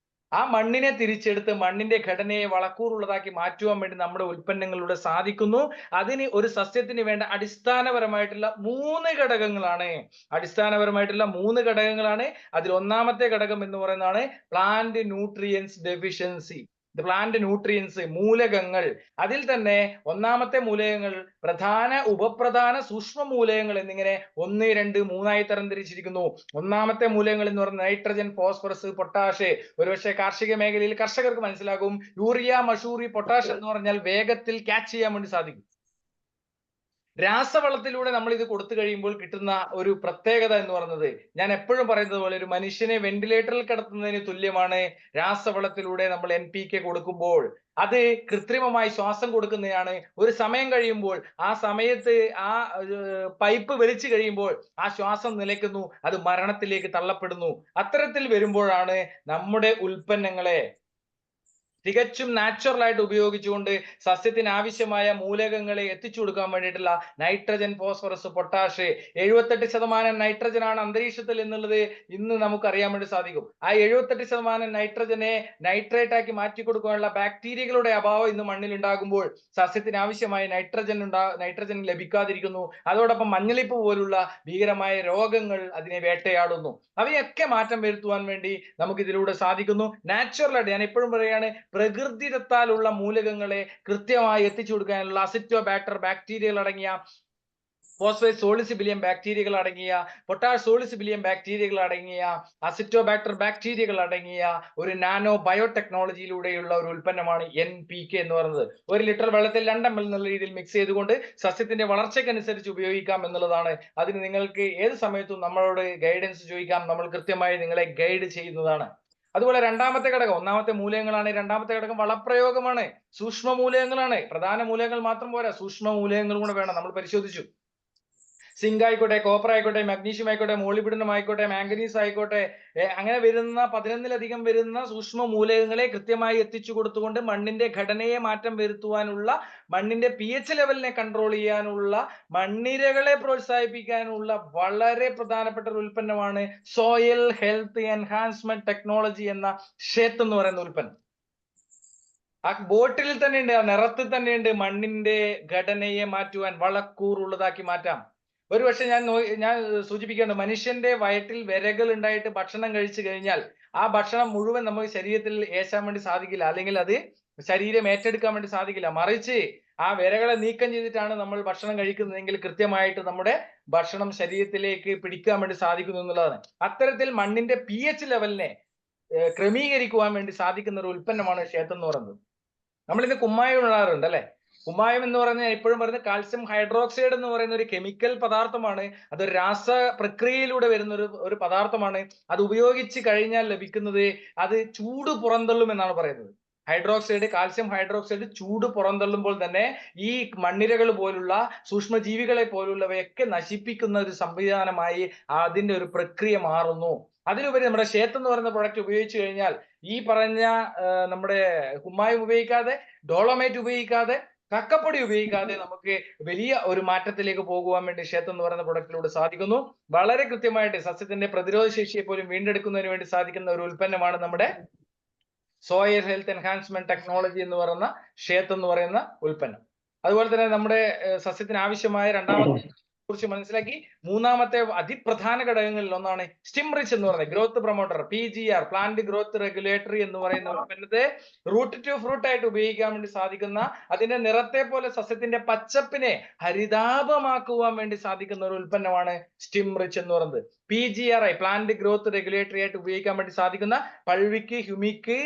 ആ മണ്ണിനെ തിരിച്ചെടുത്ത് മണ്ണിന്റെ ഘടനയെ വളക്കൂറുള്ളതാക്കി മാറ്റുവാൻ വേണ്ടി നമ്മുടെ ഉൽപ്പന്നങ്ങളിലൂടെ സാധിക്കുന്നു. അതിന് ഒരു സസ്യത്തിന് വേണ്ട അടിസ്ഥാനപരമായിട്ടുള്ള 3 ഘടകങ്ങളാണ്. അതിൽ ഒന്നാമത്തെ ഘടകം എന്ന് പറയുന്നതാണ് plant nutrients deficiency. Plant nutrients, മൂലകങ്ങൾ. അതിൽ തന്നെ ഒന്നാമത്തെ മൂലകങ്ങൾ പ്രധാന, ഉപപ്രധാന, സൂക്ഷ്മ മൂലകങ്ങൾ എന്നിങ്ങനെ 1, 2, 3 തരംതിരിച്ചിരിക്കുന്നു. ഒന്നാമത്തെ മൂലകങ്ങൾ എന്ന് പറയുന്നത് നൈട്രജൻ, ഫോസ്ഫറസ്, പൊട്ടാഷ്. ഒരുപക്ഷെ കാർഷിക മേഖലയിൽ കർഷകർക്ക് മനസ്സിലാകും. യൂറിയ, മഷൂറി, പൊട്ടാഷ് എന്ന് പറഞ്ഞാൽ വേഗത്തിൽ ക്യാച്ച് ചെയ്യാൻ വേണ്ടി സാധിക്കും. രാസവളത്തിലൂടെ നമ്മൾ ഇത് കൊടുത്തു കഴിയുമ്പോൾ കിട്ടുന്ന ഒരു പ്രത്യേകത എന്ന് പറയുന്നത്, ഞാൻ എപ്പോഴും പറയുന്നത് പോലെ, ഒരു മനുഷ്യനെ വെന്റിലേറ്ററിൽ കിടത്തുന്നതിന് തുല്യമാണ് രാസവളത്തിലൂടെ നമ്മൾ NPK കൊടുക്കുമ്പോൾ. അത് കൃത്രിമമായി ശ്വാസം കൊടുക്കുന്നതാണ്. ഒരു സമയം കഴിയുമ്പോൾ, ആ സമയത്ത് ആ പൈപ്പ് വലിച്ചു കഴിയുമ്പോൾ ആ ശ്വാസം നിലയ്ക്കുന്നു, അത് മരണത്തിലേക്ക് തള്ളപ്പെടുന്നു. അത്തരത്തിൽ വരുമ്പോഴാണ് നമ്മുടെ ഉൽപ്പന്നങ്ങളെ തികച്ചും നാച്ചുറൽ ആയിട്ട് ഉപയോഗിച്ചുകൊണ്ട് സസ്യത്തിന് ആവശ്യമായ മൂലകങ്ങളെ എത്തിച്ചു കൊടുക്കാൻ വേണ്ടിയിട്ടുള്ള നൈട്രജൻ, ഫോസ്ഫറസ്, പൊട്ടാഷ്, 78% നൈട്രജൻ ആണ് അന്തരീക്ഷത്തിൽ എന്നുള്ളത് ഇന്ന് നമുക്ക് അറിയാൻ വേണ്ടി സാധിക്കും. ആ 78% നൈട്രജനെ നൈട്രേറ്റ് ആക്കി മാറ്റി കൊടുക്കാനുള്ള ബാക്ടീരിയകളുടെ അഭാവം ഇന്ന് മണ്ണിൽ ഉണ്ടാകുമ്പോൾ സസ്യത്തിന് ആവശ്യമായ നൈട്രജൻ ലഭിക്കാതിരിക്കുന്നു. അതോടൊപ്പം മഞ്ഞളിപ്പ് പോലുള്ള ഭീകരമായ രോഗങ്ങൾ അതിനെ വേട്ടയാടുന്നു. അവയൊക്കെ മാറ്റം വരുത്തുവാൻ വേണ്ടി നമുക്ക് ഇതിലൂടെ സാധിക്കുന്നു. നാച്ചുറലായിട്ട്, ഞാൻ എപ്പോഴും പറയുകയാണ്, പ്രകൃതിദത്താലുള്ള മൂലകങ്ങളെ കൃത്യമായി എത്തിച്ചു കൊടുക്കാനുള്ള അസിറ്റോബാക്ടർ ബാക്ടീരിയകൾ അടങ്ങിയ, ഫോസ്ഫേറ്റ് സോളിസിബിലിയം ബാക്ടീരിയകൾ അടങ്ങിയ, പൊട്ടാഷ് സോളിസിബിലിയം ബാക്ടീരിയകൾ അടങ്ങിയ, അസിറ്റോബാക്ടർ ബാക്ടീരിയകൾ അടങ്ങിയ ഒരു നാനോ ബയോടെക്നോളജിയിലൂടെയുള്ള ഒരു ഉൽപ്പന്നമാണ് NPK എന്ന് പറയുന്നത്. 1 ലിറ്റർ വെള്ളത്തിൽ 2 ml എന്നുള്ള രീതിയിൽ മിക്സ് ചെയ്തുകൊണ്ട് സസ്യത്തിന്റെ വളർച്ചയ്ക്കനുസരിച്ച് ഉപയോഗിക്കാം എന്നുള്ളതാണ്. അതിന് നിങ്ങൾക്ക് ഏത് സമയത്തും നമ്മളോട് ഗൈഡൻസ് ചോദിക്കാം, നമ്മൾ കൃത്യമായി നിങ്ങളെ ഗൈഡ് ചെയ്യുന്നതാണ്. അതുപോലെ രണ്ടാമത്തെ ഘടകം, ഒന്നാമത്തെ മൂലകങ്ങളാണ്, രണ്ടാമത്തെ ഘടകം വളപ്രയോഗമാണ്, സൂക്ഷ്മ മൂലകങ്ങളാണ്. പ്രധാന മൂലകങ്ങൾ മാത്രം പോരാ, സൂക്ഷ്മ മൂലകങ്ങൾ കൂടെ വേണം. നമ്മൾ പരിശോധിച്ചു. സിങ്ക് ആയിക്കോട്ടെ, കോപ്പർ ആയിക്കോട്ടെ, മഗ്നീഷ്യം ആയിക്കോട്ടെ, മോളിബ്ഡിനം ആയിക്കോട്ടെ, മാംഗനീസ് ആയിക്കോട്ടെ, അങ്ങനെ വരുന്ന 11-ലധികം വരുന്ന സൂക്ഷ്മ മൂലകങ്ങളെ കൃത്യമായി എത്തിച്ചു കൊടുത്തുകൊണ്ട് മണ്ണിന്റെ ഘടനയെ മാറ്റം വരുത്തുവാനുള്ള, മണ്ണിന്റെ pH ലെവലിനെ കൺട്രോൾ ചെയ്യാനുള്ള, മണ്ണിരകളെ പ്രോത്സാഹിപ്പിക്കാനുള്ള വളരെ പ്രധാനപ്പെട്ട ഒരു ഉൽപ്പന്നമാണ് സോയിൽ ഹെൽത്ത് എൻഹാൻസ്മെന്റ് ടെക്നോളജി എന്ന ഷേത്ത് എന്ന് പറയുന്ന ഉൽപ്പന്നം. ആ ബോട്ടിലിൽ തന്നെയുണ്ട്, ആ നിറത്തിൽ തന്നെയുണ്ട്, മണ്ണിന്റെ ഘടനയെ മാറ്റുവാൻ, വളക്കൂറുള്ളതാക്കി മാറ്റാം. ഒരുപക്ഷെ ഞാൻ സൂചിപ്പിക്കുകയാണ്, മനുഷ്യന്റെ വയറ്റിൽ വിരകൾ ഉണ്ടായിട്ട് ഭക്ഷണം കഴിച്ചു കഴിഞ്ഞാൽ ആ ഭക്ഷണം മുഴുവൻ നമുക്ക് ശരീരത്തിൽ ഏശാൻ വേണ്ടി സാധിക്കില്ല, അല്ലെങ്കിൽ അത് ശരീരം ഏറ്റെടുക്കാൻ വേണ്ടി സാധിക്കില്ല. മറിച്ച് ആ വിരകളെ നീക്കം ചെയ്തിട്ടാണ് നമ്മൾ ഭക്ഷണം കഴിക്കുന്നതെങ്കിൽ കൃത്യമായിട്ട് നമ്മുടെ ഭക്ഷണം ശരീരത്തിലേക്ക് പിടിക്കാൻ വേണ്ടി സാധിക്കുന്നു എന്നുള്ളതാണ്. അത്തരത്തിൽ മണ്ണിന്റെ pH ലെവലിനെ ക്രമീകരിക്കുവാൻ വേണ്ടി സാധിക്കുന്ന ഒരു ഉൽപ്പന്നമാണ് ഷേത്ത് എന്ന് പറയുന്നത്. നമ്മളിന്ന് കുമ്മായം ഇടാറുണ്ട് അല്ലെ? കുമ്മായം എന്ന് പറഞ്ഞാൽ എപ്പോഴും പറയുന്നത് കാൽസ്യം ഹൈഡ്രോക്സൈഡ് എന്ന് പറയുന്ന ഒരു കെമിക്കൽ പദാർത്ഥമാണ്. അതൊരു രാസ പ്രക്രിയയിലൂടെ വരുന്ന ഒരു പദാർത്ഥമാണ്. അത് ഉപയോഗിച്ച് കഴിഞ്ഞാൽ ലഭിക്കുന്നത് അത് ചൂട് പുറന്തള്ളും എന്നാണ് പറയുന്നത്. ഹൈഡ്രോക്സൈഡ്, കാൽസ്യം ഹൈഡ്രോക്സൈഡ് ചൂട് പുറന്തള്ളുമ്പോൾ തന്നെ ഈ മണ്ണിരകൾ പോലുള്ള സൂക്ഷ്മജീവികളെ പോലുള്ളവയൊക്കെ നശിപ്പിക്കുന്ന ഒരു സംവിധാനമായി അതിന്റെ ഒരു പ്രക്രിയ മാറുന്നു. അതിലുപരി നമ്മുടെ ഷേത്ത് എന്ന് പറയുന്ന പ്രൊഡക്റ്റ് ഉപയോഗിച്ചു കഴിഞ്ഞാൽ ഈ പറഞ്ഞ നമ്മുടെ കുമ്മായം ഉപയോഗിക്കാതെ, ഡോളോമൈറ്റ് ഉപയോഗിക്കാതെ, കക്കപ്പൊടി ഉപയോഗിക്കാതെ നമുക്ക് വലിയ ഒരു മാറ്റത്തിലേക്ക് പോകുവാൻ വേണ്ടി ഷേത്ത് എന്ന് പറയുന്ന പ്രൊഡക്റ്റിലൂടെ സാധിക്കുന്നു. വളരെ കൃത്യമായിട്ട് സസ്യത്തിന്റെ പ്രതിരോധ ശേഷിയെ പോലും വീണ്ടെടുക്കുന്നതിന് വേണ്ടി സാധിക്കുന്ന ഒരു ഉൽപ്പന്നമാണ് നമ്മുടെ സോയിൽ ഹെൽത്ത് എൻഹാൻസ്മെന്റ് ടെക്നോളജി എന്ന് പറയുന്ന ഷേത്ത് എന്ന് പറയുന്ന ഉൽപ്പന്നം. അതുപോലെ തന്നെ നമ്മുടെ സസ്യത്തിന് ആവശ്യമായ രണ്ടാമത്തെ കുറിച്ച് മനസ്സിലാക്കി. മൂന്നാമത്തെ അതിപ്രധാന ഘടകങ്ങളിൽ ഒന്നാണ് സ്റ്റിംറിച്ച് എന്ന് പറയുന്നത് growth promoter, PGR, plant growth regulatory എന്ന് പറയുന്ന ഉൽപ്പന്നത്തെ റൂട്ട് ടു ഫ്രൂട്ട് ആയിട്ട് ഉപയോഗിക്കാൻ വേണ്ടി സാധിക്കുന്ന, അതിന്റെ നിറത്തെ പോലെ സസ്യത്തിന്റെ പച്ചപ്പിനെ ഹരിതാപമാക്കുവാൻ വേണ്ടി സാധിക്കുന്ന ഒരു ഉൽപ്പന്നമാണ് സ്റ്റിംറിച്ച് എന്ന് പറയുന്നത്. PGRI, പ്ലാന്റ് ഗ്രോത്ത് റെഗുലേറ്ററി ആയിട്ട് ഉപയോഗിക്കാൻ വേണ്ടി സാധിക്കുന്ന പൾവിക്ക്, ഹ്യൂമിക്ക്,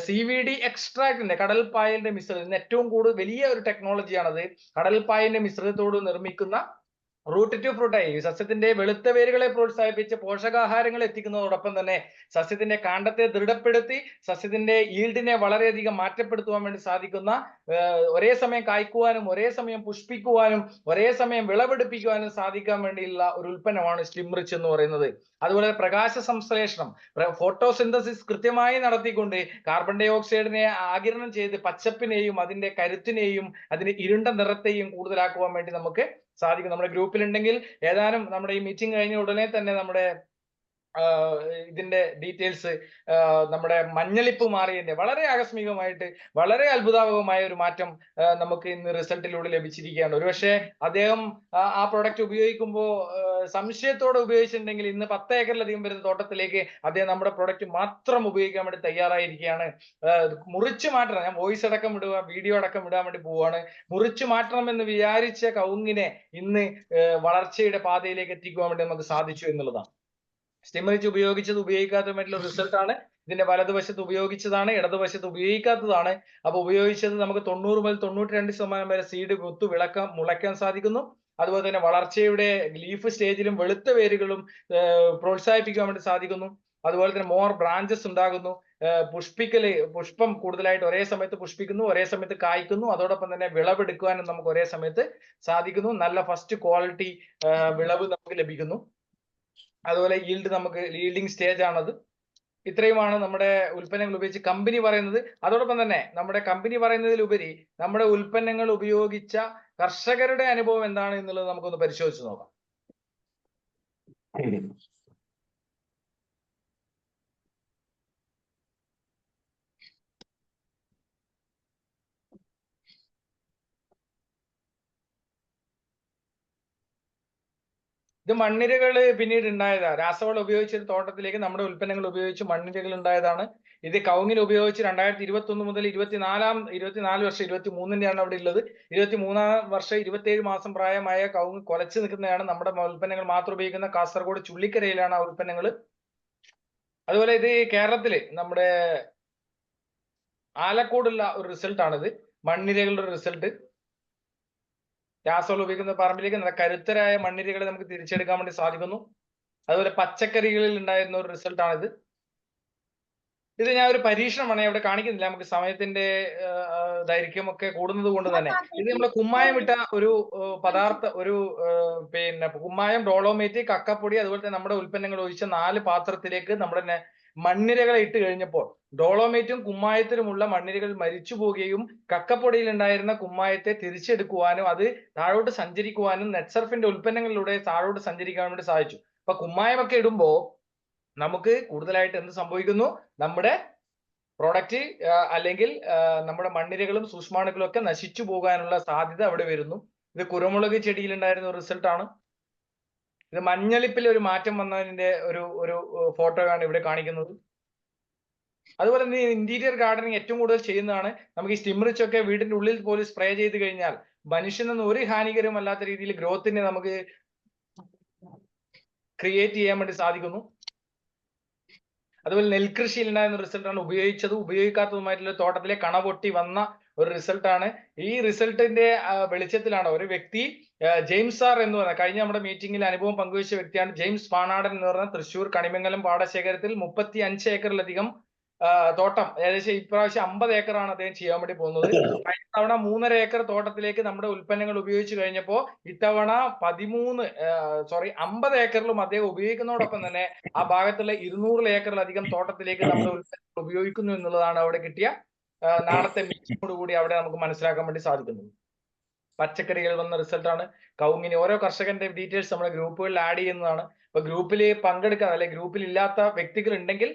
CVD എക്സ്ട്രാക്ടിന്റെ കടൽപ്പായലിന്റെ മിശ്രിതം, ഏറ്റവും കൂടുതൽ വലിയ ഒരു ടെക്നോളജിയാണത്. കടൽപ്പായലിന്റെ മിശ്രിതത്തോട് നിർമ്മിക്കുന്ന റൂട്ട് ടു ഫ്രൂട്ട് ആയി സസ്യത്തിന്റെ വെളുത്ത വേരുകളെ പ്രോത്സാഹിപ്പിച്ച് പോഷകാഹാരങ്ങൾ എത്തിക്കുന്നതോടൊപ്പം തന്നെ സസ്യത്തിന്റെ കാണ്ഡത്തെ ദൃഢപ്പെടുത്തി സസ്യത്തിന്റെ ഈൽഡിനെ വളരെയധികം മാറ്റപ്പെടുത്തുവാൻ വേണ്ടി സാധിക്കുന്ന, ഒരേ സമയം കായ്ക്കുവാനും ഒരേ സമയം പുഷ്പിക്കുവാനും ഒരേ സമയം വിളവെടുപ്പിക്കുവാനും സാധിക്കാൻ വേണ്ടിയുള്ള ഒരു ഉൽപ്പന്നമാണ് സ്റ്റിംറിച്ച് എന്ന് പറയുന്നത്. അതുപോലെ പ്രകാശ സംശ്ലേഷണം, ഫോട്ടോസിന്തസിസ് കൃത്യമായി നടത്തിക്കൊണ്ട് കാർബൺ ഡൈ ഓക്സൈഡിനെ ആഗിരണം ചെയ്ത് പച്ചപ്പിനെയും അതിന്റെ കരുത്തിനെയും അതിന്റെ ഇരുണ്ട നിറത്തെയും കൂടുതലാക്കുവാൻ വേണ്ടി നമുക്ക് സാധിക്കും. നമ്മുടെ ഗ്രൂപ്പിൽ ഉണ്ടെങ്കിൽ ഏതാനും നമ്മുടെ ഈ മീറ്റിംഗ് കഴിഞ്ഞ ഉടനെ തന്നെ നമ്മുടെ ഇതിന്റെ ഡീറ്റെയിൽസ്, നമ്മുടെ മഞ്ഞളിപ്പ് മാറിയതിന്റെ വളരെ ആകസ്മികമായിട്ട് വളരെ അത്ഭുതാവഹമായ ഒരു മാറ്റം നമുക്ക് ഇന്ന് റിസൾട്ടിലൂടെ ലഭിച്ചിരിക്കുകയാണ്. ഒരുപക്ഷെ അദ്ദേഹം ആ പ്രോഡക്റ്റ് ഉപയോഗിക്കുമ്പോൾ സംശയത്തോടെ ഉപയോഗിച്ചിട്ടുണ്ടെങ്കിൽ ഇന്ന് 10 ഏക്കറിലധികം വരുന്ന തോട്ടത്തിലേക്ക് അദ്ദേഹം നമ്മുടെ പ്രോഡക്റ്റ് മാത്രം ഉപയോഗിക്കാൻ വേണ്ടി തയ്യാറായിരിക്കുകയാണ്. മുറിച്ചു മാറ്റണം, ഞാൻ വോയിസ് അടക്കം ഇടുക, വീഡിയോ അടക്കം ഇടാൻ വേണ്ടി പോവുകയാണ്. മുറിച്ചു മാറ്റണം എന്ന് വിചാരിച്ച കവുങ്ങിനെ ഇന്ന് വളർച്ചയുടെ പാതയിലേക്ക് എത്തിക്കുവാൻ വേണ്ടി നമുക്ക് സാധിച്ചു എന്നുള്ളതാണ്. സ്റ്റിംറിച്ച് ഉപയോഗിച്ചത് ഉപയോഗിക്കാത്തതുമായിട്ടുള്ള റിസൾട്ട് ആണ്. ഇതിന്റെ വലതുവശത്ത് ഉപയോഗിച്ചതാണ്, ഇടതുവശത്ത് ഉപയോഗിക്കാത്തതാണ്. അപ്പൊ ഉപയോഗിച്ചത് നമുക്ക് 90 മുതൽ 92% വരെ സീഡ് കുത്തു മുളയ്ക്കാൻ സാധിക്കുന്നു. അതുപോലെ തന്നെ വളർച്ചയുടെ ലീഫ് സ്റ്റേജിലും വെളുത്ത വേരുകളും പ്രോത്സാഹിപ്പിക്കാൻ വേണ്ടി സാധിക്കുന്നു. അതുപോലെ തന്നെ മോർ ബ്രാഞ്ചസ് ഉണ്ടാകുന്നു. പുഷ്പം കൂടുതലായിട്ട് ഒരേ സമയത്ത് പുഷ്പിക്കുന്നു, ഒരേ സമയത്ത് കായ്ക്കുന്നു. അതോടൊപ്പം തന്നെ വിളവെടുക്കുവാനും നമുക്ക് ഒരേ സമയത്ത് സാധിക്കുന്നു. നല്ല ഫസ്റ്റ് ക്വാളിറ്റി വിളവ് നമുക്ക് ലഭിക്കുന്നു. അതുപോലെ ഈൽഡിംഗ് സ്റ്റേജ് ആണത്. ഇത്രയുമാണ് നമ്മുടെ ഉൽപ്പന്നങ്ങൾ ഉപയോഗിച്ച് കമ്പനി പറയുന്നത്. അതോടൊപ്പം തന്നെ നമ്മുടെ കമ്പനി പറയുന്നതിലുപരി നമ്മുടെ ഉൽപ്പന്നങ്ങൾ ഉപയോഗിച്ച കർഷകരുടെ അനുഭവം എന്താണ് എന്നുള്ളത് നമുക്കൊന്ന് പരിശോധിച്ച് നോക്കാം. ഇത് മണ്ണിരകൾ പിന്നീട് ഉണ്ടായതാണ്. രാസവളം ഉപയോഗിച്ച് തോട്ടത്തിലേക്ക് നമ്മുടെ ഉൽപ്പന്നങ്ങൾ ഉപയോഗിച്ച് മണ്ണിരകൾ ഉണ്ടായതാണ്. ഇത് കവുങ്ങിൽ ഉപയോഗിച്ച് 2021 മുതൽ 24 വർഷം, 23-ന്റെയാണ് അവിടെ ഉള്ളത്. 23-ാം വർഷം 27 മാസം പ്രായമായ കവുങ്ങ് കൊലച്ചു നിൽക്കുന്നതാണ്. നമ്മുടെ ഉൽപ്പന്നങ്ങൾ മാത്രം ഉപയോഗിക്കുന്ന കാസർഗോഡ് ചുള്ളിക്കരയിലാണ് ആ ഉൽപ്പന്നങ്ങൾ. അതുപോലെ ഇത് കേരളത്തില് നമ്മുടെ ആലക്കോടുള്ള ഒരു റിസൾട്ട് ആണിത്. മണ്ണിരകളുടെ റിസൾട്ട്. രാസവളം ഉപയോഗിക്കുന്ന പറമ്പിലേക്ക് നല്ല കരുത്തരായ മണ്ണിരകളെ നമുക്ക് തിരിച്ചെടുക്കാൻ വേണ്ടി സാധിക്കുന്നു. അതുപോലെ പച്ചക്കറികളിൽ ഉണ്ടായിരുന്ന ഒരു റിസൾട്ട് ആണിത്. ഇത് ഞാൻ ഒരു പരീക്ഷണമാണ്, ഇവിടെ കാണിക്കുന്നില്ല. നമുക്ക് സമയത്തിന്റെ ദൈർഘ്യം ഒക്കെ കൂടുന്നത് കൊണ്ട് തന്നെ ഇത് നമ്മൾ കുമ്മായം ഇട്ട ഒരു പിന്നെ കുമ്മായം, ഡോളോമേറ്റ്, കക്കപ്പൊടി, അതുപോലെ തന്നെ നമ്മുടെ ഉൽപ്പന്നങ്ങൾ ഒഴിച്ച 4 പാത്രത്തിലേക്ക് നമ്മുടെ മണ്ണിരകളെ ഇട്ട് കഴിഞ്ഞപ്പോൾ ഡോളോമേറ്റും കുമ്മായത്തിലുമുള്ള മണ്ണിരകൾ മരിച്ചു പോവുകയും കക്കപ്പൊടിയിൽ ഉണ്ടായിരുന്ന കുമ്മായത്തെ തിരിച്ചെടുക്കുവാനും അത് താഴോട്ട് സഞ്ചരിക്കുവാനും നെറ്റ്സർഫിന്റെ ഉൽപ്പന്നങ്ങളിലൂടെ താഴോട്ട് സഞ്ചരിക്കാൻ വേണ്ടി സാധിച്ചു. അപ്പൊ കുമ്മായമൊക്കെ ഇടുമ്പോ നമുക്ക് കൂടുതലായിട്ട് എന്ത് സംഭവിക്കുന്നു? നമ്മുടെ പ്രോഡക്റ്റ് അല്ലെങ്കിൽ നമ്മുടെ മണ്ണിരകളും സൂക്ഷ്മാണുക്കളും ഒക്കെ നശിച്ചു പോകാനുള്ള സാധ്യത അവിടെ വരുന്നു. ഇത് കുരുമുളക് ചെടിയിൽ ഉണ്ടായിരുന്ന ഒരു റിസൾട്ട് ആണ്. ഇത് മഞ്ഞളിപ്പിൽ ഒരു മാറ്റം വന്നതിന്റെ ഒരു ഫോട്ടോയാണ് ഇവിടെ കാണിക്കുന്നത്. അതുപോലെ തന്നെ ഇന്റീരിയർ ഗാർഡനിങ് ഏറ്റവും കൂടുതൽ ചെയ്യുന്നതാണ്. നമുക്ക് ഈ സ്റ്റിംറിച്ച് ഒക്കെ വീടിന്റെ ഉള്ളിൽ പോലും സ്പ്രേ ചെയ്ത് കഴിഞ്ഞാൽ മനുഷ്യനൊന്നും ഒരു ഹാനികരമല്ലാത്ത രീതിയിൽ ഗ്രോത്തിനെ നമുക്ക് ക്രിയേറ്റ് ചെയ്യാൻ വേണ്ടി സാധിക്കുന്നു. അതുപോലെ നെൽകൃഷിയിൽ ഉണ്ടായിരുന്ന റിസൾട്ടാണ് ഉപയോഗിച്ചതും ഉപയോഗിക്കാത്തതുമായിട്ടുള്ള തോട്ടത്തിലെ കണ പൊട്ടി വന്ന ഒരു റിസൾട്ടാണ്. ഈ റിസൾട്ടിന്റെ വെളിച്ചത്തിലാണ് ഒരു വ്യക്തി ജെയിംസ് സാർ എന്ന് പറയുന്നത്, കഴിഞ്ഞ നമ്മുടെ മീറ്റിംഗിൽ അനുഭവം പങ്കുവച്ച വ്യക്തിയാണ് ജെയിംസ് പാണാടൻ എന്ന് പറയുന്ന തൃശ്ശൂർ കണിമംഗലം പാടശേഖരത്തിൽ 35 ഏക്കറിലധികം തോട്ടം, ഏകദേശം ഇപ്രാവശ്യം 50 ഏക്കറാണ് അദ്ദേഹം ചെയ്യാൻ വേണ്ടി പോകുന്നത്. കഴിഞ്ഞ തവണ 3.5 ഏക്കർ തോട്ടത്തിലേക്ക് നമ്മുടെ ഉൽപ്പന്നങ്ങൾ ഉപയോഗിച്ച് കഴിഞ്ഞപ്പോൾ ഇത്തവണ 50 ഏക്കറിലും അദ്ദേഹം ഉപയോഗിക്കുന്നതോടൊപ്പം തന്നെ ആ ഭാഗത്തുള്ള 200 ഏക്കറിലധികം തോട്ടത്തിലേക്ക് നമ്മുടെ ഉൽപ്പന്നങ്ങൾ ഉപയോഗിക്കുന്നു എന്നുള്ളതാണ് അവിടെ കിട്ടിയ നാളത്തെ മീറ്റിംഗോട് കൂടി അവിടെ നമുക്ക് മനസ്സിലാക്കാൻ വേണ്ടി സാധിക്കുന്നത്. പച്ചക്കറികൾ വന്ന റിസൾട്ടാണ്. കവുങ്ങിന് ഓരോ കർഷകന്റെ ഡീറ്റെയിൽസ് നമ്മുടെ ഗ്രൂപ്പുകളിൽ ആഡ് ചെയ്യുന്നതാണ്. അപ്പൊ ഗ്രൂപ്പിൽ പങ്കെടുക്കാൻ അല്ലെങ്കിൽ ഗ്രൂപ്പിൽ ഇല്ലാത്ത വ്യക്തികൾ ഉണ്ടെങ്കിൽ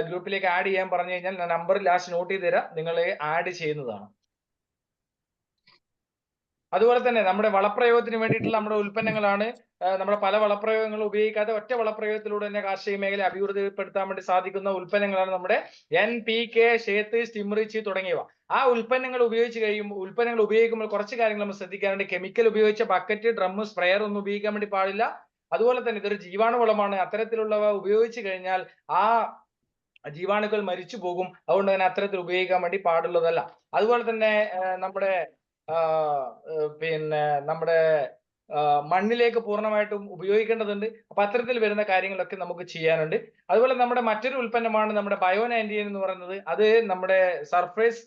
ഗ്രൂപ്പിലേക്ക് ആഡ് ചെയ്യാൻ പറഞ്ഞു കഴിഞ്ഞാൽ ഞാൻ നമ്പർ ലാസ്റ്റ് നോട്ട് ചെയ്ത് തരാം, നിങ്ങളെ ആഡ് ചെയ്യുന്നതാണ്. അതുപോലെ തന്നെ നമ്മുടെ വളപ്രയോഗത്തിന് വേണ്ടിയിട്ടുള്ള നമ്മുടെ ഉൽപ്പന്നങ്ങളാണ്. നമ്മുടെ പല വളപ്രയോഗങ്ങളും ഉപയോഗിക്കാതെ ഒറ്റ വളപ്രയോഗത്തിലൂടെ തന്നെ കാർഷിക മേഖല അഭിവൃദ്ധിപ്പെടുത്താൻ വേണ്ടി സാധിക്കുന്ന ഉൽപ്പന്നങ്ങളാണ് നമ്മുടെ NPK, ഷേത്ത്, സ്റ്റിംറിച്ച് തുടങ്ങിയവ. ആ ഉൽപ്പന്നങ്ങൾ ഉപയോഗിക്കുമ്പോൾ കുറച്ച് കാര്യങ്ങൾ നമ്മൾ ശ്രദ്ധിക്കാറുണ്ട്. കെമിക്കൽ ഉപയോഗിച്ച ബക്കറ്റ്, ഡ്രം, സ്പ്രെയർ ഒന്നും ഉപയോഗിക്കാൻ വേണ്ടി പാടില്ല. അതുപോലെ തന്നെ ഇതൊരു ജീവാണുവളമാണ്. അത്തരത്തിലുള്ളവ ഉപയോഗിച്ചു കഴിഞ്ഞാൽ ആ ജീവാണുക്കൾ മരിച്ചു പോകും. അതുകൊണ്ട് തന്നെ അത്തരത്തിൽ ഉപയോഗിക്കാൻ വേണ്ടി പാടുള്ളതല്ല. അതുപോലെ തന്നെ നമ്മുടെ നമ്മുടെ മണ്ണിലേക്ക് പൂർണ്ണമായിട്ടും ഉപയോഗിക്കേണ്ടതുണ്ട്. അപ്പൊ അത്തരത്തിൽ വരുന്ന കാര്യങ്ങളൊക്കെ നമുക്ക് ചെയ്യാനുണ്ട്. അതുപോലെ നമ്മുടെ മറ്റൊരു ഉൽപ്പന്നമാണ് നമ്മുടെ ബയോ-19 എന്ന് പറയുന്നത്. അത് നമ്മുടെ സർഫേസ്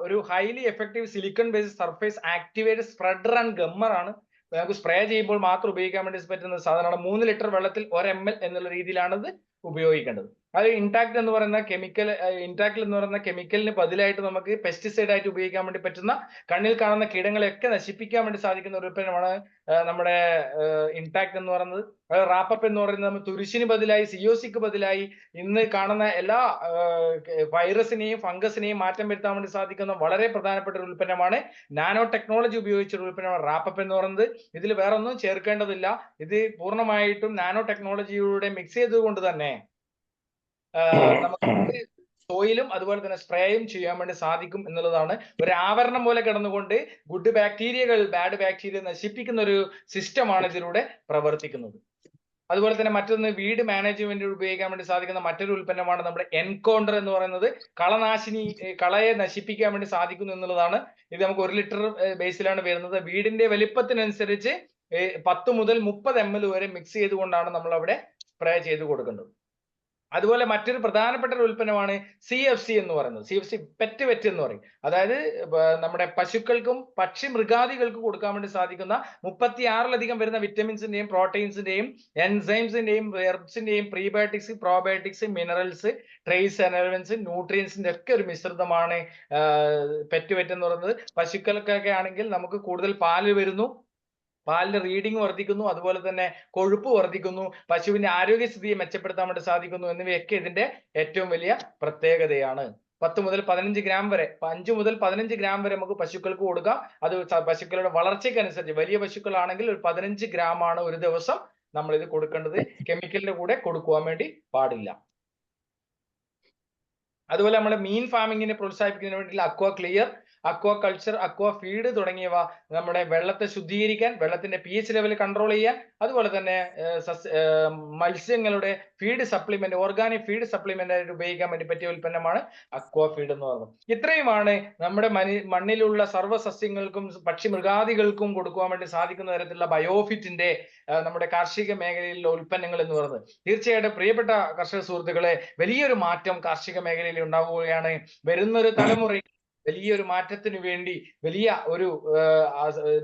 ഒരു highly effective silicone based surface activated spreader and gummer ആണ്. നമുക്ക് സ്പ്രേ ചെയ്യുമ്പോൾ മാത്രം ഉപയോഗിക്കാൻ വേണ്ടി പറ്റുന്ന സാധനമാണ്. 3 ലിറ്റർ വെള്ളത്തിൽ 1 ml എന്നുള്ള രീതിയിലാണ് ഇത് ഉപയോഗിക്കേണ്ടത്. അത് ഇൻടാക്ട് എന്ന് പറയുന്ന കെമിക്കലിന് ബദലായിട്ട് നമുക്ക് പെസ്റ്റിസൈഡ് ആയിട്ട് ഉപയോഗിക്കാൻ വേണ്ടി പറ്റുന്ന, കണ്ണിൽ കാണുന്ന കീടങ്ങളെയൊക്കെ നശിപ്പിക്കാൻ വേണ്ടി സാധിക്കുന്ന ഒരു ഉൽപ്പന്നമാണ് നമ്മുടെ ഇൻടാക്ട് എന്ന് പറയുന്നത്. റാപ്പപ്പ് എന്ന് പറയുന്നത് തുരിശിന് ബദലായി, COCക്ക് ബദലായി ഇന്ന് കാണുന്ന എല്ലാ വൈറസിനെയും ഫംഗസിനെയും മാറ്റം വരുത്താൻ വേണ്ടി സാധിക്കുന്ന വളരെ പ്രധാനപ്പെട്ട ഒരു ഉൽപ്പന്നമാണ്. നാനോ ടെക്നോളജി ഉപയോഗിച്ച ഒരു ഉൽപ്പന്നമാണ് റാപ്പപ്പ് എന്ന് പറയുന്നത്. ഇതിൽ വേറെ ഒന്നും ചേർക്കേണ്ടതില്ല. ഇത് പൂർണ്ണമായിട്ടും നാനോ ടെക്നോളജിയിലൂടെ മിക്സ് ചെയ്തുകൊണ്ട് തന്നെ നമുക്ക് സോയിലും അതുപോലെ തന്നെ സ്പ്രേയും ചെയ്യാൻ വേണ്ടി സാധിക്കും എന്നുള്ളതാണ്. ഒരു ആവരണം പോലെ കിടന്നുകൊണ്ട് ഗുഡ് ബാക്ടീരിയകൾ ബാഡ് ബാക്ടീരിയ നശിപ്പിക്കുന്ന ഒരു സിസ്റ്റമാണ് ഇതിലൂടെ പ്രവർത്തിക്കുന്നത്. അതുപോലെ തന്നെ മറ്റൊന്ന് വീട് മാനേജ്മെന്റ് ഉപയോഗിക്കാൻ വേണ്ടി സാധിക്കുന്ന മറ്റൊരു ഉൽപ്പന്നമാണ് നമ്മുടെ എൻകൗണ്ടർ എന്ന് പറയുന്നത്. കളയെ നശിപ്പിക്കാൻ വേണ്ടി സാധിക്കുന്നു എന്നുള്ളതാണ്. ഇത് നമുക്ക് 1 ലിറ്റർ ബേസിലാണ് വരുന്നത്. വീടിന്റെ വലിപ്പത്തിനനുസരിച്ച് 10 മുതൽ 30 ml വരെ മിക്സ് ചെയ്തുകൊണ്ടാണ് നമ്മൾ അവിടെ സ്പ്രേ ചെയ്ത് കൊടുക്കുന്നത്. അതുപോലെ മറ്റൊരു പ്രധാനപ്പെട്ട ഒരു ഉൽപ്പന്നമാണ് CFC എന്ന് പറയുന്നത്. CFC പെറ്റ് എന്ന് പറയും. അതായത് നമ്മുടെ പശുക്കൾക്കും പക്ഷി മൃഗാദികൾക്കും കൊടുക്കാൻ വേണ്ടി സാധിക്കുന്ന 36ലധികം വരുന്ന വിറ്റമിൻസിന്റെയും പ്രോട്ടീൻസിന്റെയും എൻസൈംസിന്റെയും ഹെർബ്സിന്റെയും prebiotics, probiotics, minerals, trace elements, ന്യൂട്രിയൻസിന്റെ ഒക്കെ ഒരു മിശ്രിതമാണ് പെറ്റ് എന്ന് പറയുന്നത്. പശുക്കൾക്കൊക്കെ ആണെങ്കിൽ നമുക്ക് കൂടുതൽ പാല് വരുന്നു, പാലിന്റെ റീഡിംഗ് വർദ്ധിക്കുന്നു, അതുപോലെ തന്നെ കൊഴുപ്പ് വർദ്ധിക്കുന്നു, പശുവിന്റെ ആരോഗ്യസ്ഥിതിയെ മെച്ചപ്പെടുത്താൻ വേണ്ടി സാധിക്കുന്നു എന്നിവയൊക്കെ ഇതിന്റെ ഏറ്റവും വലിയ പ്രത്യേകതയാണ്. 10 മുതൽ 15 ഗ്രാം വരെ 5 മുതൽ 15 ഗ്രാം വരെ നമുക്ക് പശുക്കൾക്ക് കൊടുക്കാം. അത് പശുക്കളുടെ വളർച്ചയ്ക്കനുസരിച്ച്, വലിയ പശുക്കളാണെങ്കിൽ ഒരു 15 ഗ്രാം ആണ് ഒരു ദിവസം നമ്മൾ ഇത് കൊടുക്കേണ്ടത്. കെമിക്കലിന്റെ കൂടെ കൊടുക്കുവാൻ വേണ്ടി പാടില്ല. അതുപോലെ നമ്മുടെ മീൻ ഫാമിങ്ങിനെ പ്രോത്സാഹിപ്പിക്കുന്നതിന് വേണ്ടി അക്വാ ക്ലിയർ, അക്വാ കൾച്ചർ, അക്വാ ഫീഡ് തുടങ്ങിയവ നമ്മുടെ വെള്ളത്തെ ശുദ്ധീകരിക്കാൻ, വെള്ളത്തിന്റെ pH ലെവൽ കൺട്രോൾ ചെയ്യാൻ, അതുപോലെ തന്നെ മത്സ്യങ്ങളുടെ feed supplement, organic feed supplement ആയിട്ട് ഉപയോഗിക്കാൻ വേണ്ടി പറ്റിയ ഉൽപ്പന്നമാണ് അക്വാ ഫീഡ് എന്ന് പറയുന്നത്. ഇത്രയുമാണ് നമ്മുടെ മണ്ണിലുള്ള സർവ്വസസ്യങ്ങൾക്കും പക്ഷി മൃഗാദികൾക്കും കൊടുക്കുവാൻ വേണ്ടി സാധിക്കുന്ന തരത്തിലുള്ള ബയോഫിറ്റിന്റെ നമ്മുടെ കാർഷിക മേഖലയിലുള്ള ഉൽപ്പന്നങ്ങൾ എന്ന് പറയുന്നത്. തീർച്ചയായിട്ടും പ്രിയപ്പെട്ട കർഷക സുഹൃത്തുക്കളെ, വലിയൊരു മാറ്റം കാർഷിക മേഖലയിൽ ഉണ്ടാവുകയാണ്. വരുന്നൊരു തലമുറ വലിയൊരു മാറ്റത്തിന് വേണ്ടി വലിയ ഒരു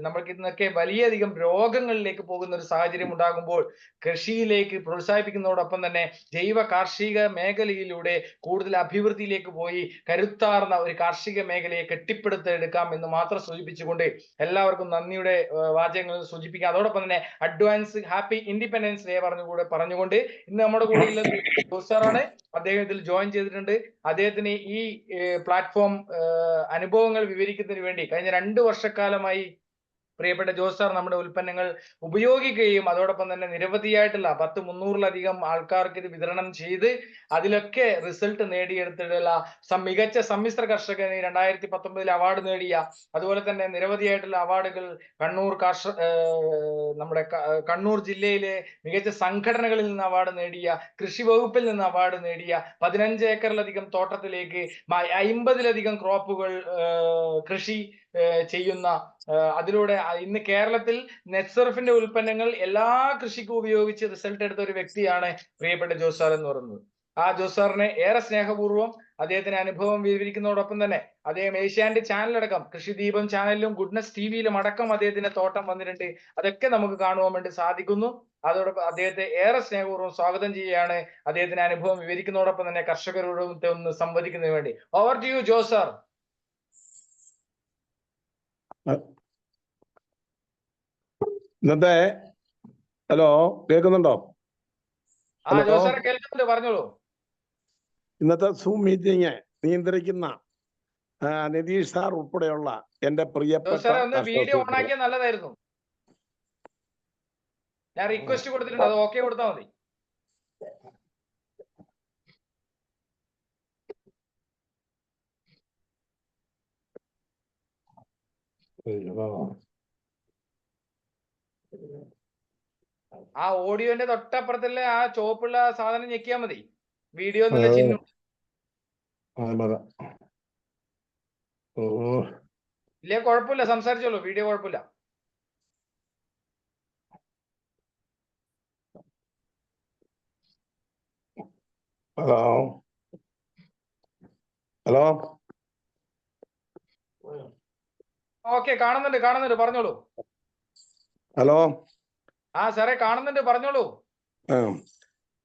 നമ്മൾക്ക് ഇന്നൊക്കെ വലിയധികം രോഗങ്ങളിലേക്ക് പോകുന്ന ഒരു സാഹചര്യം ഉണ്ടാകുമ്പോൾ കൃഷിയിലേക്ക് പ്രോത്സാഹിപ്പിക്കുന്നതോടൊപ്പം തന്നെ ജൈവ കാർഷിക മേഖലയിലൂടെ കൂടുതൽ അഭിവൃദ്ധിയിലേക്ക് പോയി കരുത്താർന്ന ഒരു കാർഷിക മേഖലയെ കെട്ടിപ്പടുത്തെടുക്കാം എന്ന് മാത്രം സൂചിപ്പിച്ചുകൊണ്ട് എല്ലാവർക്കും നന്ദിയുടെ വാചകങ്ങൾ സൂചിപ്പിക്കാം. അതോടൊപ്പം തന്നെ അഡ്വാൻസ് ഹാപ്പി ഇൻഡിപെൻഡൻസ് ഡേ പറഞ്ഞുകൊണ്ട് ഇന്ന് നമ്മുടെ കൂടെ സാറാണ്. അദ്ദേഹം ഇതിൽ ജോയിൻ ചെയ്തിട്ടുണ്ട്. അദ്ദേഹത്തിന് ഈ പ്ലാറ്റ്ഫോം അനുഭവങ്ങൾ വിവരിക്കുന്നതിന് വേണ്ടി കഴിഞ്ഞ 2 വർഷക്കാലമായി പ്രിയപ്പെട്ട ജോസ് സാർ നമ്മുടെ ഉൽപ്പന്നങ്ങൾ ഉപയോഗിക്കുകയും അതോടൊപ്പം തന്നെ നിരവധിയായിട്ടുള്ള 300-ലധികം ആൾക്കാർക്ക് ഇത് വിതരണം ചെയ്ത് അതിലൊക്കെ റിസൾട്ട് നേടിയെടുത്തിട്ടുള്ള മികച്ച സമ്മിശ്ര കർഷകന് 2019 അവാർഡ് നേടിയ, അതുപോലെ തന്നെ നിരവധിയായിട്ടുള്ള അവാർഡുകൾ നമ്മുടെ കണ്ണൂർ ജില്ലയിലെ മികച്ച സംഘടനകളിൽ നിന്ന് അവാർഡ് നേടിയ, കൃഷി വകുപ്പിൽ നിന്ന് അവാർഡ് നേടിയ, 15 ഏക്കറിലധികം തോട്ടത്തിലേക്ക് 50-ലധികം ക്രോപ്പുകൾ കൃഷി ചെയ്യുന്ന, അതിലൂടെ ഇന്ന് കേരളത്തിൽ നെറ്റ്സർഫിന്റെ ഉൽപ്പന്നങ്ങൾ എല്ലാ കൃഷിക്കും ഉപയോഗിച്ച് റിസൾട്ട് എടുത്ത ഒരു വ്യക്തിയാണ് പ്രിയപ്പെട്ട ജോസ് സാർ എന്ന് പറയുന്നത്. ആ ജോസ് സാറിനെ ഏറെ സ്നേഹപൂർവ്വം അദ്ദേഹത്തിന്റെ അനുഭവം വിവരിക്കുന്നതോടൊപ്പം തന്നെ അദ്ദേഹം ഏഷ്യാനെറ്റ് ചാനലടക്കം കൃഷിദീപം ചാനലിലും ഗുഡ്നസ് ടിവിയിലും അടക്കം അദ്ദേഹത്തിന്റെ തോട്ടം വന്നിട്ടുണ്ട്. അതൊക്കെ നമുക്ക് കാണുവാൻ വേണ്ടി സാധിക്കുന്നു. അതോടൊപ്പം അദ്ദേഹത്തെ ഏറെ സ്നേഹപൂർവ്വം സ്വാഗതം ചെയ്യുകയാണ്. അദ്ദേഹത്തിന്റെ അനുഭവം വിവരിക്കുന്നതോടൊപ്പം തന്നെ കർഷകരോട് ഒന്ന് സംവദിക്കുന്നതിന് വേണ്ടി. Over to you Jose sir. ഇന്നത്തെ ഹലോ കേൾക്കുന്നുണ്ടോ? കേൾക്കുന്നുണ്ട്, പറഞ്ഞോളൂ. ഇന്നത്തെ സൂം മീറ്റിംഗ് നിയന്ത്രിക്കുന്ന നിതീഷ് സാർ ഉൾപ്പെടെയുള്ള എന്റെ പ്രിയപ്പെട്ട വീഡിയോ ഓൺ ആക്കിയാൽ നല്ലതായിരുന്നു. ഞാൻ റിക്വസ്റ്റ് കൊടുത്തിട്ടുണ്ട്, അത് ഓക്കെ കൊടുത്താൽ മതി. ആ ഓഡിയോന്റെ തൊട്ടപ്പുറത്തുള്ള ആ ചുവപ്പുള്ള സാധനം ഞെക്കിയാൽ മതി. വീഡിയോ എന്നുള്ള ചിഹ്നം. ഇല്ലേ കുഴപ്പമില്ല, സംസാരിച്ചോളൂ, വീഡിയോ കുഴപ്പമില്ല. ഹലോ ഹലോ ഓക്കെ, കാണുന്നുണ്ട്, പറഞ്ഞോളൂ. ഹലോ സാറേ കാണുന്നുണ്ട്, പറഞ്ഞോളൂ.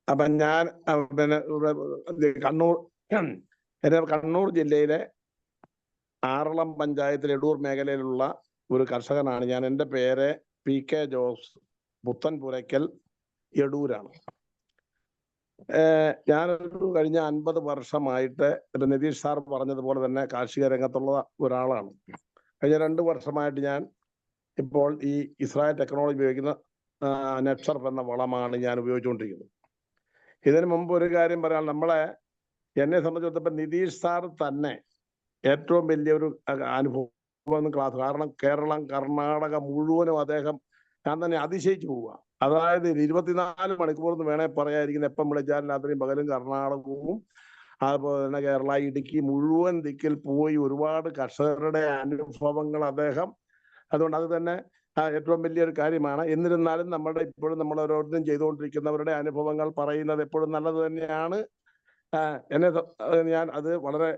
അപ്പൊ ഞാൻ പിന്നെ കണ്ണൂർ ജില്ലയിലെ ആറളം പഞ്ചായത്തിലെ എടൂർ മേഖലയിലുള്ള ഒരു കർഷകനാണ് ഞാൻ. എൻ്റെ പേര് PK ജോസ്, പുത്തൻപുരയ്ക്കൽ, എടൂരാണ്. ഞാനൊരു കഴിഞ്ഞ 50 വർഷമായിട്ട് നിതീഷ് സാർ പറഞ്ഞതുപോലെ തന്നെ കാർഷിക രംഗത്തുള്ള ഒരാളാണ്. കഴിഞ്ഞ 2 വർഷമായിട്ട് ഞാൻ ഇപ്പോൾ ഈ ഇസ്രായേൽ ടെക്നോളജി ഉപയോഗിക്കുന്ന നെറ്റ്സർഫ് എന്ന വളമാണ് ഞാൻ ഉപയോഗിച്ചുകൊണ്ടിരിക്കുന്നത്. ഇതിനു മുമ്പ് ഒരു കാര്യം പറയാൻ, എന്നെ സംബന്ധിച്ചിടത്തോളം നിതീഷ് സാർ തന്നെ ഏറ്റവും വലിയൊരു അനുഭവം ക്ലാസ്. കാരണം കേരളം, കർണാടക മുഴുവനും അദ്ദേഹം ഞാൻ തന്നെ അതിശയിച്ചു പോവുക. അതായത് 24 മണിക്കൂർ എന്ന് വേണേൽ പറയാതിരിക്കുന്ന, എപ്പം വിളിച്ചാലും രാത്രിയും പകലും കർണാടകവും അതുപോലെ തന്നെ കേരള, ഇടുക്കി മുഴുവൻ ദിക്കിൽ പോയി ഒരുപാട് കർഷകരുടെ അനുഭവങ്ങൾ അദ്ദേഹം, അതുകൊണ്ട് അത് തന്നെ ഏറ്റവും വലിയൊരു കാര്യമാണ്. എന്നിരുന്നാലും ഇപ്പോഴും നമ്മൾ ഓരോരുത്തരും ചെയ്തുകൊണ്ടിരിക്കുന്നവരുടെ അനുഭവങ്ങൾ പറയുന്നത് എപ്പോഴും നല്ലത് തന്നെയാണ്. ഞാൻ അത് വളരെ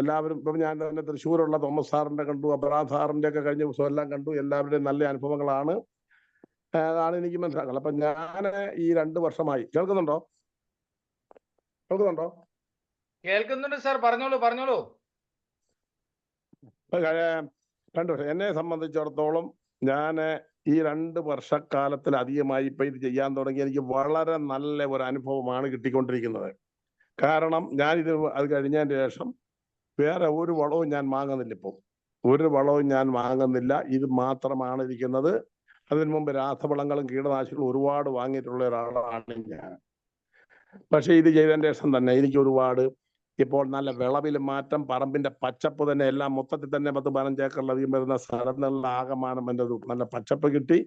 എല്ലാവരും ഇപ്പം ഞാൻ തന്നെ തൃശ്ശൂരുള്ള തോമസ് സാറിന്റെ കണ്ടു, അബ്രഹാം സാറിന്റെ ഒക്കെ കഴിഞ്ഞ ദിവസം എല്ലാം കണ്ടു. എല്ലാവരുടെയും നല്ല അനുഭവങ്ങളാണ്, അതാണ് എനിക്ക് മനസ്സിലാക്കുന്നത്. അപ്പൊ ഞാൻ ഈ 2 വർഷമായി കേൾക്കുന്നുണ്ടോ കേൾക്കുന്നുണ്ട് സാർ, പറഞ്ഞോളൂ. 2 വർഷം എന്നെ സംബന്ധിച്ചിടത്തോളം ഞാൻ ഈ 2 വർഷക്കാലത്തിലധികമായി ഇപ്പൊ ഇത് ചെയ്യാൻ തുടങ്ങി. എനിക്ക് വളരെ നല്ല ഒരു അനുഭവമാണ് കിട്ടിക്കൊണ്ടിരിക്കുന്നത്. കാരണം അത് കഴിഞ്ഞതിന് ശേഷം വേറെ ഒരു വളവും ഞാൻ വാങ്ങുന്നില്ല. ഇപ്പോൾ ഒരു വളവും ഞാൻ വാങ്ങുന്നില്ല, ഇത് മാത്രമാണ് ഇരിക്കുന്നത്. അതിനു മുമ്പ് രാസവളങ്ങളും കീടനാശിനികളും ഒരുപാട് വാങ്ങിയിട്ടുള്ള ഒരാളാണ് ഞാൻ. പക്ഷെ ഇത് ചെയ്തതിന് ശേഷം തന്നെ എനിക്ക് ഒരുപാട് ഇപ്പോൾ നല്ല വിളവിൽ മാറ്റം, പറമ്പിന്റെ പച്ചപ്പ് തന്നെ എല്ലാം മൊത്തത്തിൽ തന്നെ 10-15 ഏക്കറിലധികം വരുന്ന സ്ഥലങ്ങളിലെ ആകമാനം എൻ്റെ നല്ല പച്ചപ്പ് കിട്ടി.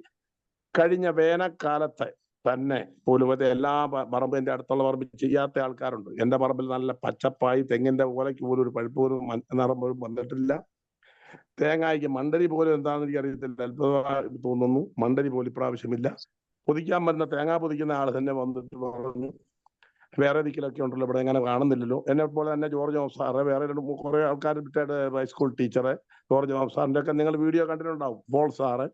കഴിഞ്ഞ വേനൽക്കാലത്ത് തന്നെ പോലും എല്ലാ പറമ്പിന്റെ അടുത്തുള്ള പറമ്പിൽ ചെയ്യാത്ത ആൾക്കാരുണ്ട്. എൻ്റെ പറമ്പിൽ നല്ല പച്ചപ്പായി, തെങ്ങിന്റെ ഓലയ്ക്ക് പോലും ഒരു പഴുപ്പ് പോലും നിറം പോലും വന്നിട്ടില്ല. തേങ്ങായ്ക്ക് മണ്ടരി പോലും എന്താണെന്ന് എനിക്ക് അറിയത്തില്ല, അത്ഭുതമായി തോന്നുന്നു. മണ്ടരി പോലും ഇപ്രാവശ്യമില്ല. പൊതിക്കാൻ വരുന്ന തേങ്ങ പൊതിക്കുന്ന ആൾ തന്നെ വന്നിട്ട് പറഞ്ഞു, വേറെ ദിക്കിലൊക്കെ ഉണ്ടല്ലോ, ഇവിടെ എങ്ങനെ കാണുന്നില്ലല്ലോ. എന്നെ പോലെ തന്നെ ജോർജ് ജോസ് സാറ്, വേറെ കുറെ ആൾക്കാർ, retired high school teacher George Jose സാറിന്റെ ഒക്കെ നിങ്ങൾ വീഡിയോ കണ്ടിട്ടുണ്ടാവും. പോൾ സാറ്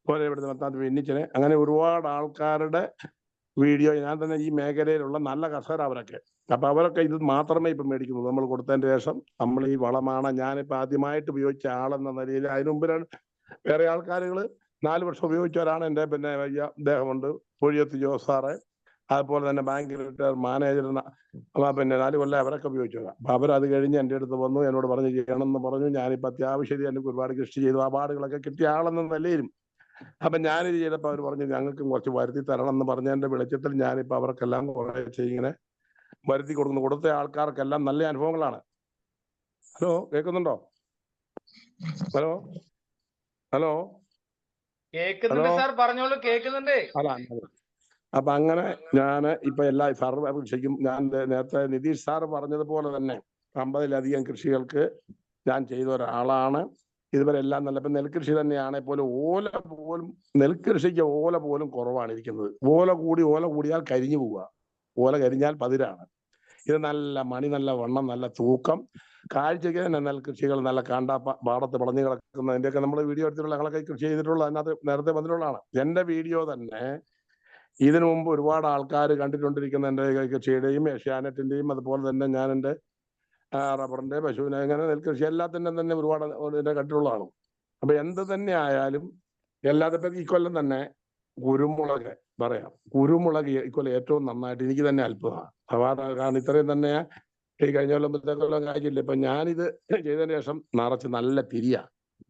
പോലെ ഇവിടുത്തെ മത്താത്ത് വെന്നിച്ചനെ, അങ്ങനെ ഒരുപാട് ആൾക്കാരുടെ വീഡിയോ ഞാൻ തന്നെ ഈ മേഖലയിലുള്ള നല്ല കർഷകർ അവരൊക്കെ. അപ്പൊ അവരൊക്കെ ഇത് മാത്രമേ ഇപ്പം മേടിക്കുന്നുള്ളൂ. നമ്മൾ കൊടുത്തതിന് ശേഷം നമ്മൾ ഈ വളമാണ് ഞാനിപ്പോൾ ആദ്യമായിട്ട് ഉപയോഗിച്ച ആളെന്ന നിലയിൽ. അതിനു മുമ്പ് വേറെ ആൾക്കാരുകൾ 4 വർഷം ഉപയോഗിച്ചവരാണ്. എൻ്റെ പിന്നെ വലിയ അദ്ദേഹമുണ്ട്, പൊഴിയത്ത് ജോസ് സാറ്, അതുപോലെ തന്നെ ബാങ്ക് റിട്ടയർ മാനേജർ പിന്നെ 4 കൊല്ലം അവരൊക്കെ ഉപയോഗിച്ചോളാം. അപ്പൊ അവരത് കഴിഞ്ഞ് എൻ്റെ അടുത്ത് വന്നു, എന്നോട് പറഞ്ഞു ചെയ്യണമെന്ന് പറഞ്ഞു. ഞാനിപ്പോൾ അത്യാവശ്യം എനിക്ക് ഒരുപാട് കൃഷി ചെയ്തു, അവാർഡുകളൊക്കെ കിട്ടിയ ആളെന്ന നിലയിലും അപ്പൊ ഞാനിത് ചെയ്തപ്പോൾ അവർ പറഞ്ഞു ഞങ്ങൾക്കും കുറച്ച് വരുത്തി തരണം എന്ന് പറഞ്ഞതിന്റെ വെളിച്ചത്തിൽ ഞാനിപ്പോൾ അവർക്കെല്ലാം കുറേശ്ശെ ഇങ്ങനെ വരുത്തി കൊടുക്കുന്നു. കൊടുത്ത ആൾക്കാർക്കെല്ലാം നല്ല അനുഭവങ്ങളാണ്. ഹലോ, കേൾക്കുന്നുണ്ടോ? ഹലോ ഹലോ കേൾക്കുന്നുണ്ട് സാർ, പറഞ്ഞോളൂ, കേൾക്കുന്നുണ്ട്. അല്ല, അപ്പൊ അങ്ങനെ ഞാൻ ഇപ്പൊ എല്ലാ സർവ്വ കൃഷിക്കും ഞാൻ നേരത്തെ നിതീഷ് സാർ പറഞ്ഞതുപോലെ തന്നെ 50-ലധികം കൃഷികൾക്ക് ഞാൻ ചെയ്ത ഒരാളാണ്. ഇതുവരെ എല്ലാം നല്ല. ഇപ്പൊ നെൽകൃഷി തന്നെയാണെങ്കിൽ പോലും നെൽകൃഷിക്ക് ഓല പോലും കുറവാണ് ഇരിക്കുന്നത്. ഓല കൂടിയാൽ കരിഞ്ഞു പോവുക. ഓല കരിഞ്ഞാൽ പതിരാണ്. ഇത് നല്ല മണി, നല്ല വണ്ണം, നല്ല തൂക്കം, കാഴ്ചയ്ക്ക് തന്നെ നെൽകൃഷികൾ നല്ല പാടത്ത് പടഞ്ഞു കിടക്കുന്നതിന്റെയൊക്കെ നമ്മൾ വീഡിയോ എടുത്തിട്ടുള്ള ഞങ്ങളൊക്കെ കൃഷി ചെയ്തിട്ടുള്ള അതിനകത്ത് നേരത്തെ വന്നിട്ടുള്ളതാണ്. എന്റെ വീഡിയോ തന്നെ ഇതിനു മുമ്പ് ഒരുപാട് ആൾക്കാർ കണ്ടിട്ടുണ്ടിരിക്കുന്ന എൻ്റെ കൃഷിയുടെയും ഏഷ്യാനെറ്റിന്റെയും അതുപോലെ തന്നെ ഞാൻ എൻ്റെ റബ്ബറിന്റെ, പശുവിനെ, അങ്ങനെ നെൽകൃഷി എല്ലാത്തിൻ്റെയും തന്നെ ഒരുപാട് കണ്ടിട്ടുള്ളതാണ്. അപ്പൊ എന്ത് തന്നെ ആയാലും എല്ലാത്തിനും ഈ കൊല്ലം തന്നെ കുരുമുളക് പറയാം. കുരുമുളക് ഇക്കൊല്ലം ഏറ്റവും നന്നായിട്ട് എനിക്ക് തന്നെ അത്ഭുതമാണ്. കാരണം ഇത്രയും തന്നെ ഈ കഴിഞ്ഞ കൊല്ലം കാഴ്ചയില്ല. ഇപ്പൊ ഞാനിത് ചെയ്തതിന് ശേഷം നിറച്ച് നല്ല തിരിയാ,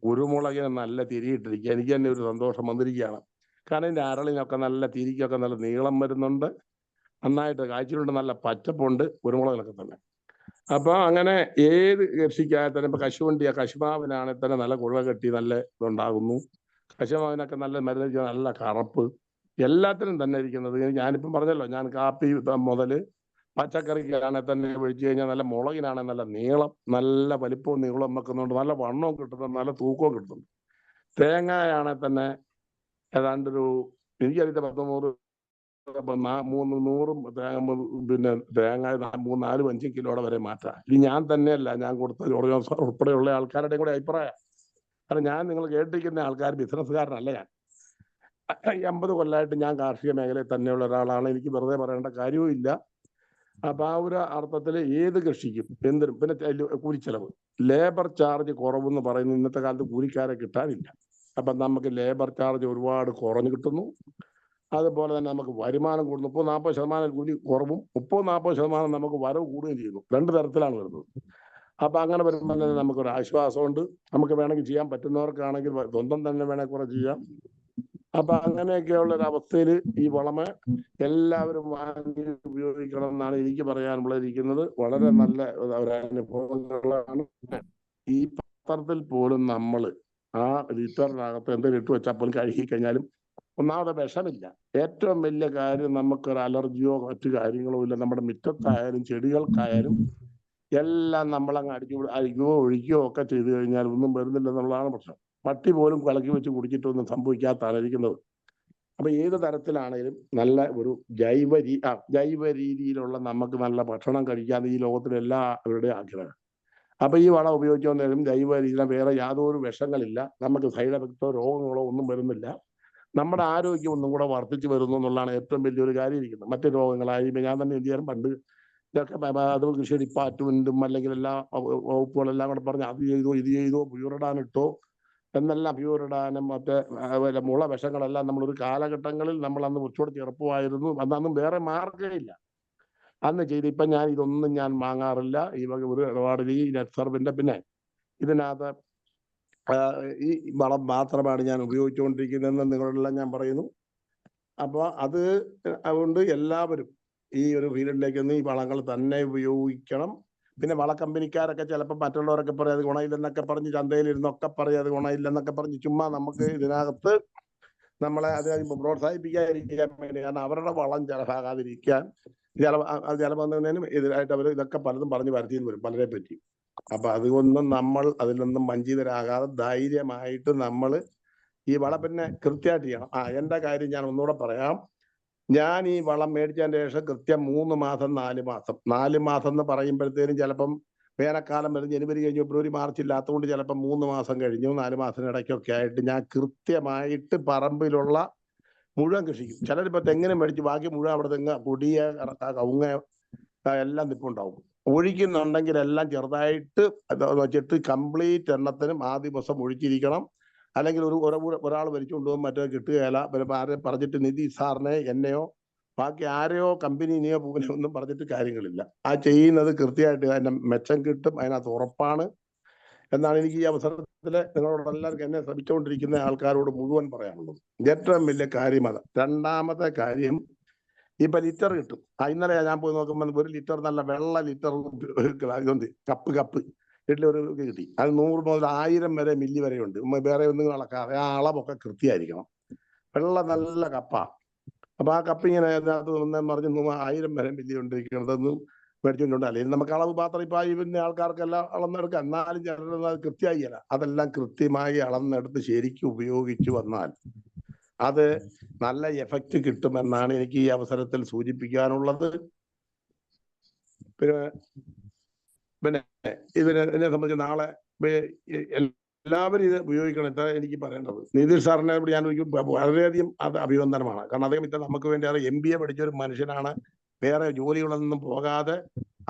കുരുമുളകിന് നല്ല തിരിയിട്ടിരിക്കുക. എനിക്ക് തന്നെ ഒരു സന്തോഷം വന്നിരിക്കുകയാണ്. കാരണം ഇതിന്റെ അരളിനൊക്കെ നല്ല തിരിക്കൊക്കെ നല്ല നീളം വരുന്നുണ്ട്, നന്നായിട്ട് കാഴ്ചയിലുണ്ട്, നല്ല പച്ചപ്പുണ്ട് കുരുമുളകിനൊക്കെ തന്നെ. അപ്പൊ അങ്ങനെ ഏത് കൃഷിക്കായ തന്നെ ഇപ്പൊ കശുമാവിനാണെങ്കിൽ തന്നെ നല്ല കുഴ കെട്ടി നല്ല ഇതുണ്ടാകുന്നു. കശുമാവിനൊക്കെ നല്ല മരുന്ന്, നല്ല കറുപ്പ്, എല്ലാത്തിനും തന്നെ ഇരിക്കുന്നത്. ഞാനിപ്പം പറഞ്ഞല്ലോ, ഞാൻ കാപ്പി മുതല് പച്ചക്കറിക്കാണെങ്കിൽ തന്നെ ഒഴിച്ചു കഴിഞ്ഞാൽ നല്ല മുളകിനാണെങ്കിൽ നല്ല നീളം, നല്ല വലിപ്പവും നീളവും വെക്കുന്നുണ്ട്, നല്ല വണ്ണവും കിട്ടുന്നുണ്ട്, നല്ല തൂക്കവും കിട്ടുന്നുണ്ട്. തേങ്ങയാണെങ്കിൽ തന്നെ ഏതാണ്ടൊരു എനിക്കറിയത്തെ 100 പിന്നെ തേങ്ങ 4-5 കിലോയുടെ വരെ മാറ്റാം. ഇത് ഞാൻ തന്നെയല്ല, ഞാൻ കൊടുത്ത ജോർജ് ജോസ് ഉൾപ്പെടെയുള്ള ആൾക്കാരുടെയും കൂടെ അഭിപ്രായം. കാരണം ഞാൻ നിങ്ങൾ കേട്ടിരിക്കുന്ന ആൾക്കാർ ബിസിനസ്സുകാരനല്ല. ഞാൻ 50 കൊല്ലമായിട്ട് ഞാൻ കാർഷിക മേഖലയിൽ തന്നെയുള്ള ഒരാളാണ്. എനിക്ക് വെറുതെ പറയേണ്ട കാര്യവും ഇല്ല. അപ്പൊ ആ ഒരു അർത്ഥത്തിൽ ഏത് കൃഷിക്കും എന്തിനും, പിന്നെ കൂലിച്ചെലവ്, ലേബർ ചാർജ് കുറവെന്ന് പറയുന്നത് ഇന്നത്തെ കാലത്ത് കൂലിക്കാരെ കിട്ടാനില്ല. അപ്പൊ നമുക്ക് ലേബർ ചാർജ് ഒരുപാട് കുറഞ്ഞു കിട്ടുന്നു. അതുപോലെ തന്നെ നമുക്ക് വരുമാനം കൂടുന്നു. 30-40% കൂലി കുറവും 30-40% നമുക്ക് വരവ് കൂടുകയും ചെയ്യുന്നു. 2 തരത്തിലാണ് വരുന്നത്. അപ്പൊ അങ്ങനെ വരുമ്പോൾ തന്നെ നമുക്കൊരു ആശ്വാസമുണ്ട്. നമുക്ക് വേണമെങ്കിൽ ചെയ്യാൻ പറ്റുന്നവർക്കാണെങ്കിൽ സ്വന്തം തന്നെ വേണമെങ്കിൽ കുറെ ചെയ്യാം. അപ്പൊ അങ്ങനെയൊക്കെയുള്ള ഒരു അവസ്ഥയിൽ ഈ വളമ എല്ലാവരും വാങ്ങി ഉപയോഗിക്കണം എന്നാണ് എനിക്ക് പറയാനുള്ളതിരിക്കുന്നത്. വളരെ നല്ല അനുഭവങ്ങളാണ്. ഈ പത്രത്തിൽ പോലും നമ്മൾ ആ ലിറ്ററിനകത്ത് എന്തെങ്കിലും ഇട്ട് വെച്ചാൽ പോലും കഴുകി കഴിഞ്ഞാലും ഒന്നാമത് വിഷമില്ല. ഏറ്റവും വലിയ കാര്യം, നമുക്കൊരു അലർജിയോ മറ്റു കാര്യങ്ങളോ ഇല്ല. നമ്മുടെ മുറ്റത്തായാലും ചെടികൾക്കായാലും എല്ലാം നമ്മളങ്ങ് അടിക്കുകയോ ഒഴിക്കുകയോ ഒക്കെ ചെയ്തു കഴിഞ്ഞാൽ ഒന്നും വരുന്നില്ല എന്നുള്ളതാണ് പ്രശ്നം. പട്ടി പോലും കലക്കി വെച്ച് കുടിച്ചിട്ടൊന്നും സംഭവിക്കാത്താണ് ഇരിക്കുന്നത്. അപ്പൊ ഏത് തരത്തിലാണെങ്കിലും നല്ല ഒരു ജൈവ രീതിയിലുള്ള നമുക്ക് നല്ല ഭക്ഷണം കഴിക്കാൻ ഈ ലോകത്തിലെ എല്ലാവരുടെയും ആഗ്രഹം. അപ്പൊ ഈ വളം ഉപയോഗിച്ചുകൊണ്ടും ജൈവ രീതിയിൽ വേറെ യാതൊരു വിഷങ്ങളില്ല, നമുക്ക് സൈഡ് എഫക്റ്റോ രോഗങ്ങളോ ഒന്നും വരുന്നില്ല. നമ്മുടെ ആരോഗ്യം ഒന്നും കൂടെ വർദ്ധിച്ചു വരുന്നു എന്നുള്ളതാണ് ഏറ്റവും വലിയൊരു കാര്യം ഇരിക്കുന്നത്. മറ്റു രോഗങ്ങളായി ഞാൻ തന്നെ എന്ത് ചെയ്യാൻ പണ്ട് ഇതൊക്കെ അത് കൃഷി ഡിപ്പാർട്ട്മെന്റും അല്ലെങ്കിൽ എല്ലാ വകുപ്പുകളെല്ലാം കൂടെ പറഞ്ഞ് അത് ചെയ്തോ ഇത് ചെയ്തോ പ്യൂരിടാൻ ഇട്ടോ എന്നെല്ലാം, പ്യൂരിടാനും മറ്റേ മുള വിഷങ്ങളെല്ലാം നമ്മളൊരു കാലഘട്ടങ്ങളിൽ നമ്മൾ അന്ന് ഉച്ചയോട് ചെറുപ്പമായിരുന്നു. അന്നൊന്നും വേറെ മാർഗ്ഗമില്ല അന്ന് ചെയ്ത്. ഇപ്പം ഞാൻ ഇതൊന്നും ഞാൻ വാങ്ങാറില്ല. ഈ വക ഒരു ഇടപാടിൽ ഈ നെറ്റ്സർവിന്റെ പിന്നെ ഇതിനകത്ത് ഈ വളം മാത്രമാണ് ഞാൻ ഉപയോഗിച്ചുകൊണ്ടിരിക്കുന്നതെന്ന് നിങ്ങളെല്ലാം ഞാൻ പറയുന്നു. അപ്പോൾ അതുകൊണ്ട് എല്ലാവരും ഈ ഒരു ഫീൽഡിലേക്ക് ഈ വളങ്ങൾ തന്നെ ഉപയോഗിക്കണം. പിന്നെ വള കമ്പനിക്കാരൊക്കെ ചിലപ്പോൾ മറ്റുള്ളവരൊക്കെ പറയും അത് ഗുണമില്ലെന്നൊക്കെ പറഞ്ഞ് ചന്തയിലിരുന്നൊക്കെ പറയും അത് ഗുണമില്ലെന്നൊക്കെ പറഞ്ഞ് ചുമ്മാ നമുക്ക് ഇതിനകത്ത് നമ്മളെ അത് പ്രോത്സാഹിപ്പിക്കാതിരിക്കാൻ വേണ്ടി, കാരണം അവരുടെ വളം ചിലവാകാതിരിക്കാൻ ചിലവന്നതിനും എതിരായിട്ട് അവർ ഇതൊക്കെ പലതും പറഞ്ഞ് വരുത്തിയെന്ന് വരും പലരെ പറ്റി. അപ്പൊ അതുകൊണ്ടും നമ്മൾ അതിൽ നിന്നും വഞ്ചിതരാകാതെ ധൈര്യമായിട്ട് നമ്മൾ ഈ വളം പിന്നെ കൃത്യമായിട്ട് ചെയ്യണം. എന്റെ കാര്യം ഞാൻ ഒന്നുകൂടെ പറയാം. ഞാൻ ഈ വളം മേടിച്ചതിന്റെ ശേഷം കൃത്യം 3 മാസം 4 മാസം എന്ന് പറയുമ്പോഴത്തേനും ചിലപ്പം വേനൽക്കാലം വരും, ജനുവരി കഴിഞ്ഞ് ഫെബ്രുവരി മാർച്ച് ഇല്ലാത്തതുകൊണ്ട് ചിലപ്പോൾ 3 മാസം കഴിഞ്ഞു 4 മാസത്തിനിടയ്ക്കൊക്കെ ആയിട്ട് ഞാൻ കൃത്യമായിട്ട് പറമ്പിലുള്ള മുഴുവൻ കൃഷിക്കും. ചിലരിപ്പോ തെങ്ങിനും മേടിച്ച് ബാക്കി മുഴുവൻ അവിടെ തെങ്ങ് പൊടിയ കവുങ്ങ എല്ലാം നിപ്പുണ്ടാവും. ഒഴിക്കുന്നുണ്ടെങ്കിൽ എല്ലാം ചെറുതായിട്ട് വെച്ചിട്ട് കംപ്ലീറ്റ് എണ്ണത്തിനും ആദ്യ ദിവസം ഒഴിച്ചിരിക്കണം. അല്ലെങ്കിൽ ഒരാൾ വലിച്ചുകൊണ്ടുപോകും, മറ്റേ കിട്ടുകയില്ല. ആരെ പറഞ്ഞിട്ട് നിധി സാറിനെ എന്നെയോ ബാക്കി ആരെയോ കമ്പനിനെയോ പൂവിനെയോ ഒന്നും പറഞ്ഞിട്ട് കാര്യങ്ങളില്ല. ആ ചെയ്യുന്നത് കൃത്യമായിട്ട് അതിന്റെ മെച്ചം കിട്ടും, അതിനകത്ത് ഉറപ്പാണ് എന്നാണ് എനിക്ക് ഈ അവസരത്തിൽ നിങ്ങളോട് എല്ലാവർക്കും എന്നെ ശ്രമിച്ചുകൊണ്ടിരിക്കുന്ന ആൾക്കാരോട് മുഴുവൻ പറയാനുള്ളത്. ഏറ്റവും വലിയ കാര്യം അത്. രണ്ടാമത്തെ കാര്യം, ഇപ്പൊ ലിറ്റർ കിട്ടും. ഇന്നലെ ഞാൻ പോയി നോക്കുമ്പോൾ 1 ലിറ്റർ നല്ല വെള്ള ലിറ്റർ ഇതുണ്ട്, കപ്പ് വീട്ടിൽ ഒരു കിട്ടി. അത് 100 മുതൽ 1000 വരെ മില്ലി വരെ ഉണ്ട്. വേറെ ഒന്നും അളക്കാതെ ആ അളവൊക്കെ കൃത്യമായിരിക്കണം. വെള്ള നല്ല കപ്പാ. അപ്പൊ ആ കപ്പ് ഇങ്ങനെ അതിനകത്ത് പറഞ്ഞ് 1000 വരെ മില്ലി കൊണ്ടിരിക്കുന്നതൊന്നും മേടിച്ചുകൊണ്ടുണ്ട്. അല്ലെങ്കിൽ നമുക്ക് അളവ് മാത്രം ഇപ്പൊ പിന്നെ ആൾക്കാർക്കെല്ലാം അളന്നെടുക്കാം. എന്നാലും ചിലരൊന്നും അത് കൃത്യമായില്ല. അതെല്ലാം കൃത്യമായി അളന്നെടുത്ത് ശരിക്കും ഉപയോഗിച്ചു വന്നാൽ അത് നല്ല എഫക്റ്റ് കിട്ടുമെന്നാണ് എനിക്ക് ഈ അവസരത്തിൽ സൂചിപ്പിക്കാനുള്ളത്. പിന്നെ ഇതിനെ സംബന്ധിച്ച് നാളെ എല്ലാവരും ഇത് ഉപയോഗിക്കണം. ഇത്ര എനിക്ക് പറയേണ്ടത്. നിതീഷ് സാറിനെ ഞാൻ വളരെയധികം അത് അഭിനന്ദനമാണ്. കാരണം അദ്ദേഹം ഇത്ര നമുക്ക് വേണ്ടി MBA പഠിച്ച ഒരു മനുഷ്യനാണ്. വേറെ ജോലികളൊന്നും പോകാതെ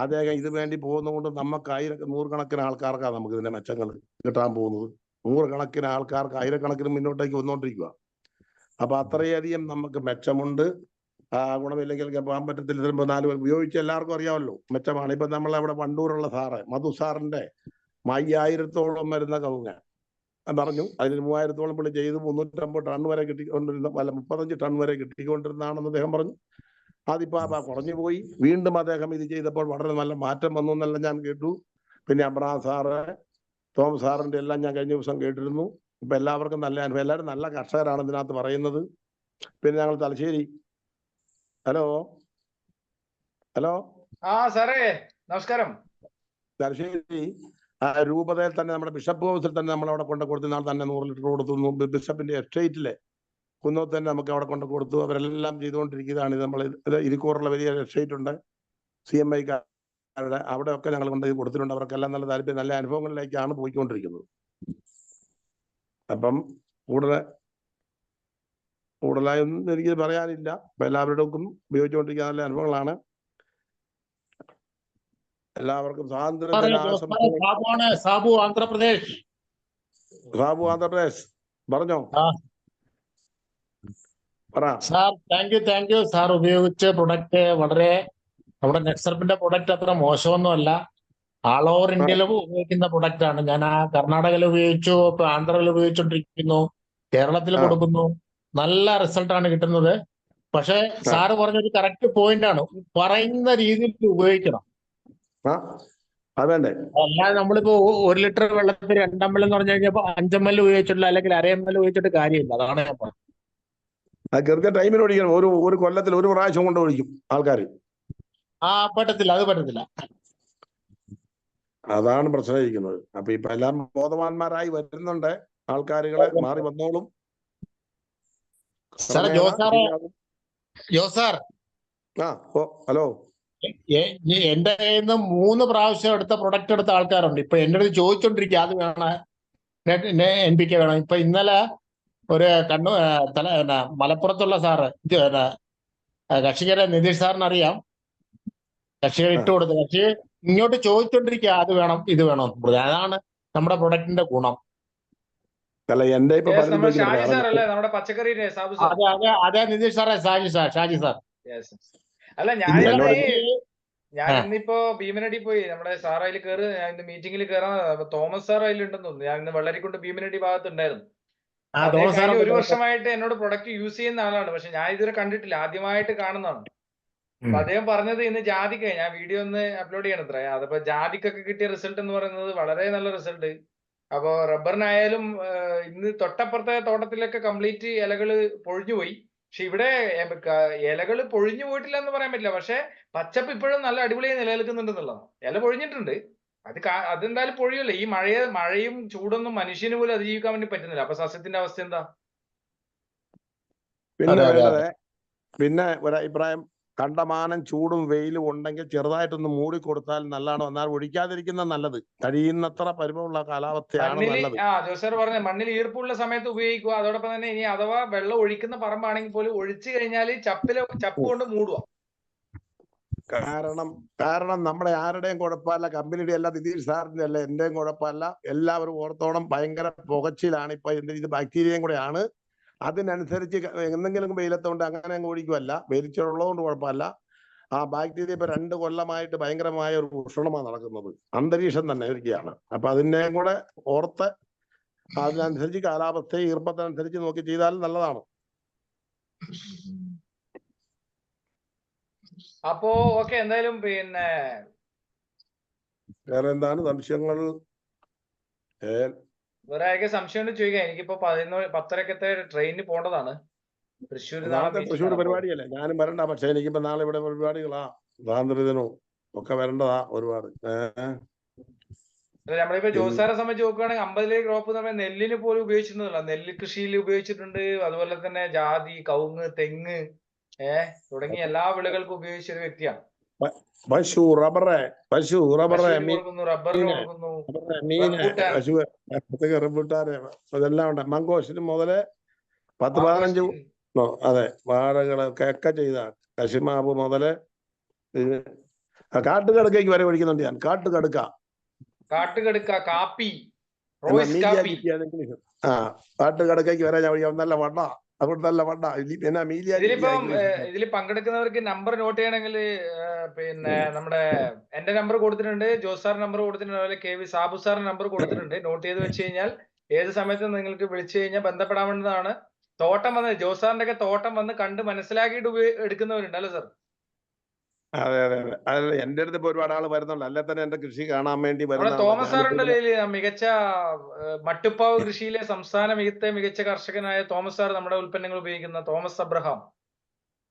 അദ്ദേഹം ഇത് വേണ്ടി പോകുന്നതുകൊണ്ട് നമുക്ക് നൂറുകണക്കിന് ആൾക്കാർക്കാണ് നമുക്ക് ഇതിന്റെ മെച്ചങ്ങൾ കിട്ടാൻ പോകുന്നത്. നൂറുകണക്കിന് ആൾക്കാർക്ക് ആയിരക്കണക്കിന് മുന്നോട്ടേക്ക് വന്നുകൊണ്ടിരിക്കുക. അപ്പൊ അത്രയധികം നമുക്ക് മെച്ചമുണ്ട്. ഗുണമില്ലെങ്കിൽ പോകാൻ പറ്റത്തില്ല. 4 ഉപയോഗിച്ച് എല്ലാവർക്കും അറിയാമല്ലോ മെച്ചമാണ്. ഇപ്പൊ നമ്മളവിടെ വണ്ടൂരുള്ള സാറ് മധു സാറിന്റെ 5000-ഓളം വരുന്ന കവുങ്ങ പറഞ്ഞു. അതിന് 3000-ഓളം പുള്ളി ചെയ്ത് 350 ടൺ വരെ കിട്ടിക്കൊണ്ടിരുന്ന, 35 ടൺ വരെ കിട്ടിക്കൊണ്ടിരുന്നതാണെന്ന് അദ്ദേഹം പറഞ്ഞു. അതിപ്പോ കുറഞ്ഞു പോയി. വീണ്ടും അദ്ദേഹം ഇത് ചെയ്തപ്പോൾ വളരെ നല്ല മാറ്റം വന്നു എന്നെല്ലാം ഞാൻ കേട്ടു. പിന്നെ അബ്രഹാം സാറ്, തോമസ് സാറിന്റെ എല്ലാം ഞാൻ കഴിഞ്ഞ ദിവസം കേട്ടിരുന്നു. ഇപ്പൊ എല്ലാവർക്കും നല്ല അനുഭവം. എല്ലാവരും നല്ല കർഷകരാണ് ഇതിനകത്ത് പറയുന്നത്. പിന്നെ ഞങ്ങൾ തലശ്ശേരി, ഹലോ സാറേ നമസ്കാരം. തലശ്ശേരി രൂപതയിൽ തന്നെ നമ്മുടെ ബിഷപ്പ് ഹൗസിൽ തന്നെ നമ്മൾ അവിടെ കൊണ്ട് കൊടുത്തു. നാൾ തന്നെ 100 ലിറ്റർ കൊടുത്തു. ബിഷപ്പിന്റെ എസ്റ്റേറ്റിലെ കുന്നത്ത് തന്നെ നമുക്ക് അവിടെ കൊണ്ട് കൊടുത്തു. അവരെല്ലാം ചെയ്തുകൊണ്ടിരിക്കുന്നതാണ്. ഇത് നമ്മൾ ഇരിക്കൂറുള്ള വലിയ എസ്റ്റേറ്റ് ഉണ്ട്, CMI-കാരുടെ. അവിടെയൊക്കെ ഞങ്ങൾ കൊണ്ട് കൊടുത്തിട്ടുണ്ട്. അവർക്കെല്ലാം നല്ല താല്പര്യം, നല്ല അനുഭവങ്ങളിലേക്കാണ് പോയിക്കൊണ്ടിരിക്കുന്നത്. അപ്പം കൂടുതലായി ഒന്നും എനിക്ക് പറയാനില്ല. അപ്പൊ എല്ലാവരുടെയും ഉപയോഗിച്ചുകൊണ്ടിരിക്കുന്ന നല്ല അനുഭവങ്ങളാണ്. എല്ലാവർക്കും സ്വാതന്ത്ര്യ ദിനാശംസകൾ. സാബു ആന്ധ്രാപ്രദേശ് പറഞ്ഞോ സാർ. Thank you sir. ഉപയോഗിച്ച പ്രൊഡക്റ്റ് വളരെ, നമ്മുടെ നെറ്റ്സർഫിന്റെ പ്രൊഡക്റ്റ് അത്ര മോശമൊന്നുമല്ല. ആൾ ഓവർ ഇന്ത്യയിൽ ഉപയോഗിക്കുന്ന പ്രൊഡക്റ്റ് ആണ്. ഞാൻ കർണാടകയിൽ ഉപയോഗിച്ചു, ഇപ്പൊ ആന്ധ്രയിൽ ഉപയോഗിച്ചോണ്ടിരിക്കുന്നു, കേരളത്തിൽ കൊടുക്കുന്നു. നല്ല റിസൾട്ടാണ് കിട്ടുന്നത്. പക്ഷെ സാറ് പറഞ്ഞൊരു കറക്റ്റ് പോയിന്റ് ആണ്, പറയുന്ന രീതിയിൽ ഉപയോഗിക്കണം. അല്ലാതെ നമ്മളിപ്പോ 1 ലിറ്റർ വെള്ളത്തിൽ 2 ml എന്ന് പറഞ്ഞു കഴിഞ്ഞപ്പോ 5 ml ഉപയോഗിച്ചിട്ടില്ല, അല്ലെങ്കിൽ 1/2 ml ഉപയോഗിച്ചിട്ട് കാര്യമില്ല. അതാണ് ഞാൻ പറഞ്ഞത്. കൃത്യ ടൈമിൽ ഒഴിക്കണം. ഒരു കൊല്ലത്തിൽ 1 പ്രാവശ്യം കൊണ്ട് ഒഴിക്കും ആൾക്കാർ. പറ്റത്തില്ല, അത് പറ്റത്തില്ല. അതാണ് പ്രശ്നമായിരിക്കുന്നത്. അപ്പൊ ഇപ്പൊ എല്ലാം ബോധവാന്മാരായി വരുന്നുണ്ട്. ആൾക്കാരുകളെ മാറി വന്നോളും. ജോസാർ, ഹലോ. എന്റെ കയ്യിൽ നിന്ന് 3 പ്രാവശ്യം എടുത്ത പ്രൊഡക്റ്റ് എടുത്ത ആൾക്കാരുണ്ട്. ഇപ്പൊ എന്റെ അടുത്ത് ചോദിച്ചോണ്ടിരിക്കുക, അത് വേണം, NPK വേണം. ഇപ്പൊ ഇന്നലെ ഒരു മലപ്പുറത്തുള്ള സാറ്, കക്ഷികരെ നിതീഷ് സാറിന് അറിയാം, കക്ഷികൾ ഇട്ട് കൊടുത്ത്, കക്ഷി ഇങ്ങോട്ട് ചോദിച്ചോണ്ടിരിക്കുക, അത് വേണം ഇത് വേണം. അതാണ് നമ്മുടെ പ്രൊഡക്റ്റിന്റെ ഗുണം. അതെ നിതീഷ് സാറേ, ഷാജി സാർ. അല്ല, ഞാൻ ഇന്നിപ്പോ ഭീമനടി പോയി. നമ്മുടെ സാർ അതിൽ കയറി, ഞാൻ ഇന്ന് മീറ്റിംഗിൽ കയറാൻ തോമസ് സാർ അതിലുണ്ടെന്ന് തോന്നുന്നു. ഞാൻ ഇന്ന് വെള്ളരിക്കുണ്ട് ഭീമനടി ഭാഗത്തുണ്ടായിരുന്നു. 1 വർഷമായിട്ട് എന്നോട് പ്രൊഡക്റ്റ് യൂസ് ചെയ്യുന്ന ആളാണ്. പക്ഷെ ഞാൻ ഇതുവരെ കണ്ടിട്ടില്ല, ആദ്യമായിട്ട് കാണുന്നതാണ്. അപ്പൊ അദ്ദേഹം പറഞ്ഞത് ഇന്ന് ജാതിക്ക, ഞാൻ വീഡിയോ ഒന്ന് അപ്ലോഡ് ചെയ്യണത്ര. അതിപ്പോ ജാതിക്കൊക്കെ കിട്ടിയ റിസൾട്ട് എന്ന് പറയുന്നത് വളരെ നല്ല റിസൾട്ട്. അപ്പൊ റബ്ബറിനായാലും ഇന്ന് തൊട്ടപ്പുറത്തെ തോട്ടത്തിലൊക്കെ കംപ്ലീറ്റ് ഇലകള് പൊഴിഞ്ഞുപോയി. പക്ഷെ ഇവിടെ ഇലകൾ പൊഴിഞ്ഞു പോയിട്ടില്ല എന്ന് പറയാൻ പറ്റില്ല. പക്ഷെ പച്ചപ്പ് ഇപ്പോഴും നല്ല അടിപൊളിയായി നിലനിൽക്കുന്നുണ്ടെന്നുള്ളതാണ്. ഇല പൊഴിഞ്ഞിട്ടുണ്ട്, അതെന്തായാലും പൊഴിയല്ലോ. ഈ മഴയും ചൂടൊന്നും മനുഷ്യന് പോലും അതിജീവിക്കാൻ വേണ്ടി പറ്റുന്നില്ല. അപ്പൊ സസ്യത്തിന്റെ അവസ്ഥ എന്താ? പിന്നെ ഒരഭിപ്രായം, കണ്ടമാനം ചൂടും വെയിലും ഉണ്ടെങ്കിൽ ചെറുതായിട്ടൊന്ന് മൂടിക്കൊടുത്താൽ നല്ലതാണ്. എന്നാൽ ഒഴിക്കാതിരിക്കുന്ന നല്ലത്. കഴിയുന്നത്ര പരിമമുള്ള കാലാവസ്ഥയാണ് നല്ലത്. ജോസർ പറഞ്ഞ മണ്ണിൽ ഈർപ്പുള്ള സമയത്ത് ഉപയോഗിക്കുക. അതോടൊപ്പം തന്നെ ഇനി അഥവാ വെള്ളം ഒഴിക്കുന്ന പറമ്പാണെങ്കിൽ പോലും ഒഴിച്ചു കഴിഞ്ഞാൽ ചപ്പ് കൊണ്ട് മൂടുക. കാരണം നമ്മുടെ ആരുടെയും കുഴപ്പമല്ല, കമ്പനിയുടെ അല്ല, നിതീഷ് സാറിന്റെ അല്ല, എന്റെയും കുഴപ്പമല്ല. എല്ലാവരും ഓർത്തോണം, ഭയങ്കര പുകച്ചിലാണ് ഇപ്പൊ. ഇത് ബാക്ടീരിയയും കൂടെയാണ്. അതിനനുസരിച്ച് എന്തെങ്കിലും വെയിലത്തോണ്ട് അങ്ങനെ അങ്ങ് ഒഴിക്കുമല്ല, വെയിലുള്ളതുകൊണ്ട് കുഴപ്പമില്ല. ആ ബാക്ടീരിയ ഇപ്പൊ 2 കൊല്ലമായിട്ട് ഭയങ്കരമായ ഒരു ഉഷ്ണമാണ് നടക്കുന്നത്, അന്തരീക്ഷം തന്നെ ഇരിക്കുകയാണ്. അപ്പൊ അതിനെയും കൂടെ ഓർത്ത് അതിനനുസരിച്ച് കാലാവസ്ഥ ഈർപ്പത്തിനനുസരിച്ച് നോക്കി ചെയ്താൽ നല്ലതാണ്. അപ്പോ ഓക്കെ, എന്തായാലും പിന്നെ വേറെ എന്താണ് സംശയങ്ങൾ? ഒരാൾക്ക് സംശയം ഉണ്ട് ചോദിക്കാം. എനിക്കിപ്പോ 10:30 ട്രെയിനിന് പോകേണ്ടതാണ്. തൃശ്ശൂർ നാളെ നാളത്തെ മീറ്റിംഗ് തൃശ്ശൂർ ആണ്. പരിപാടിയല്ലേ, ഞാനും വരണ്ട. പക്ഷെ എനിക്കിപ്പോ നാളെ ഇവിടെ പരിപാടികളാ, സ്വാതന്ത്ര്യദിനവും ഒക്കെ വരേണ്ടതാ ഒരുപാട്. നമ്മളിപ്പോ ജോസാറെ സംബന്ധിച്ച് നോക്കുകയാണെങ്കിൽ 50 ക്രോപ്പ് നമ്മൾ നെല്ലിന് പോലും ഉപയോഗിച്ചിരുന്നില്ല. നെല്ല് കൃഷിയിൽ ഉപയോഗിച്ചിട്ടുണ്ട്. അതുപോലെ തന്നെ ജാതി, കവുങ്ങ്, തെങ്ങ് തുടങ്ങിയ എല്ലാ വിളകൾക്കും ഉപയോഗിച്ച ഒരു വ്യക്തിയാണ്. പശു, റബ്ബറ്, കൊടുക്കുന്നു, റബ്ബറിന് കൊടുക്കുന്നു, മീന്, പശു, റംബൂട്ടാന്, അതെല്ലാം ഉണ്ട്. മങ്കോഷിന് മുതല് 10-15 അതെ വാഴകളൊക്കെ ചെയ്ത കശുമാവ് മുതല് കാട്ടുകടുക്കയ്ക്ക് വരെ ഒഴിക്കുന്നുണ്ട് ഞാൻ. കാട്ടുകടുക്ക, കാപ്പി, കാട്ടുകടുക്കയ്ക്ക് വരെ ഞാൻ ഒഴിക്കാം. നല്ല വണ്ണ, അതുകൊണ്ട് നല്ല വണ്ണ. പിന്നെ ഇതിൽ പങ്കെടുക്കുന്നവർക്ക് നമ്പർ നോട്ട് ചെയ്യണമെങ്കിൽ പിന്നെ എന്റെ നമ്പർ കൊടുത്തിട്ടുണ്ട്, ജോസാർ നമ്പർ കൊടുത്തിട്ടുണ്ട്, അതുപോലെ KV സാബു സാറിന്റെ നമ്പർ കൊടുത്തിട്ടുണ്ട്. നോട്ട് ചെയ്ത് വെച്ച് കഴിഞ്ഞാൽ ഏത് സമയത്തും നിങ്ങൾക്ക് വിളിച്ചു കഴിഞ്ഞാൽ ബന്ധപ്പെടാവുന്നതാണ്. തോട്ടം വന്ന് ജോസാറിന്റെ ഒക്കെ തോട്ടം വന്ന് കണ്ട് മനസ്സിലാക്കിയിട്ട് എടുക്കുന്നവരുണ്ട് അല്ലേ സാർ? അതെ അതെ അതെ അതെ, എന്റെ അടുത്ത് ഇപ്പൊ ഒരുപാട് ആള് വരുന്നുണ്ട്. അല്ലെ തന്നെ എന്റെ കൃഷി കാണാൻ വേണ്ടി വരുന്ന തോമസ് സാർ ഉണ്ടല്ലോ, മികച്ച മട്ടുപ്പാവ് കൃഷിയിലെ സംസ്ഥാന മികച്ച കർഷകനായ തോമസ് സാർ നമ്മുടെ ഉൽപ്പന്നങ്ങൾ ഉപയോഗിക്കുന്ന തോമസ് അബ്രഹാം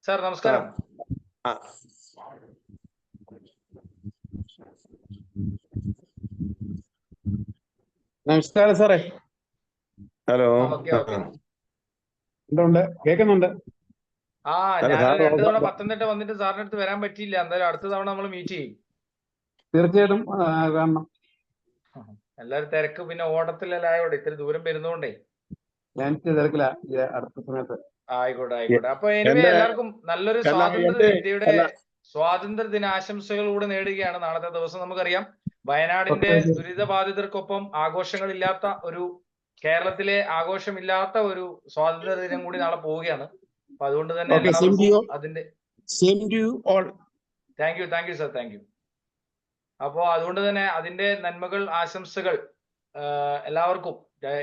സാർ, നമസ്കാരം. നമസ്കാരം സാറേ. ഹലോ, കേൾക്കുന്നുണ്ട്. ഞാൻ 2 തവണ പത്തനംതിട്ട വന്നിട്ട് സാറിന്റെ അടുത്ത് വരാൻ പറ്റിയില്ല. എന്തായാലും അടുത്ത തവണ നമ്മൾ മീറ്റ് ചെയ്യും. തീർച്ചയായിട്ടും കാണണം. എല്ലാവരും തിരക്ക്, പിന്നെ ഓടത്തിലായോടെ ഇത്തിരി ദൂരം വരുന്നോണ്ടേ ഞാൻ തിരക്കില്ല അടുത്ത സമയത്ത്. ആയിക്കോട്ടെ. അപ്പൊ എല്ലാവർക്കും നല്ലൊരു ഇന്ത്യയുടെ സ്വാതന്ത്ര്യ ദിനാശംസകൾ കൂടെ നേടുകയാണ്. നാളത്തെ ദിവസം നമുക്കറിയാം വയനാടിന്റെ ദുരിതബാധിതർക്കൊപ്പം ആഘോഷങ്ങളില്ലാത്ത കേരളത്തിലെ ആഘോഷമില്ലാത്ത ഒരു സ്വാതന്ത്ര്യ ദിനം കൂടി നാളെ പോവുകയാണ്. അപ്പൊ അതുകൊണ്ട് തന്നെ അതിന്റെ thank you sir, thank you. അപ്പോ അതുകൊണ്ട് തന്നെ അതിന്റെ നന്മകൾ, ആശംസകൾ എല്ലാവർക്കും.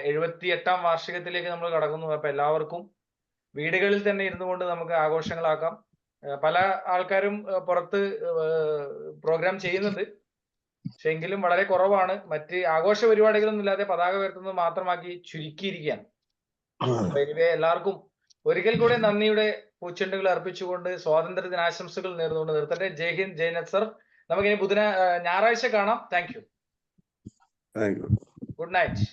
78ാം വാർഷികത്തിലേക്ക് നമ്മൾ കടക്കുന്നു. അപ്പൊ എല്ലാവർക്കും വീടുകളിൽ തന്നെ ഇരുന്നു കൊണ്ട് നമുക്ക് ആഘോഷങ്ങളാക്കാം. പല ആൾക്കാരും പുറത്ത് പ്രോഗ്രാം ചെയ്യുന്നുണ്ട്, പക്ഷെ എങ്കിലും വളരെ കുറവാണ്. മറ്റ് ആഘോഷ പരിപാടികളൊന്നും ഇല്ലാതെ പതാക ഉയർത്തുന്നത് മാത്രമാക്കി ചുരുക്കിയിരിക്കുകയാണ്. എല്ലാവർക്കും ഒരിക്കൽ കൂടെ നന്ദിയുടെ പൂച്ചെണ്ടുകൾ അർപ്പിച്ചുകൊണ്ട് സ്വാതന്ത്ര്യ ദിനാശംസകൾ നേർന്നുകൊണ്ട് നിർത്തട്ടെ. ജയ് ഹിന്ദ്, ജയ് നത് സർ. നമുക്കിനി ഞായറാഴ്ച കാണാം. Thank you. Good night.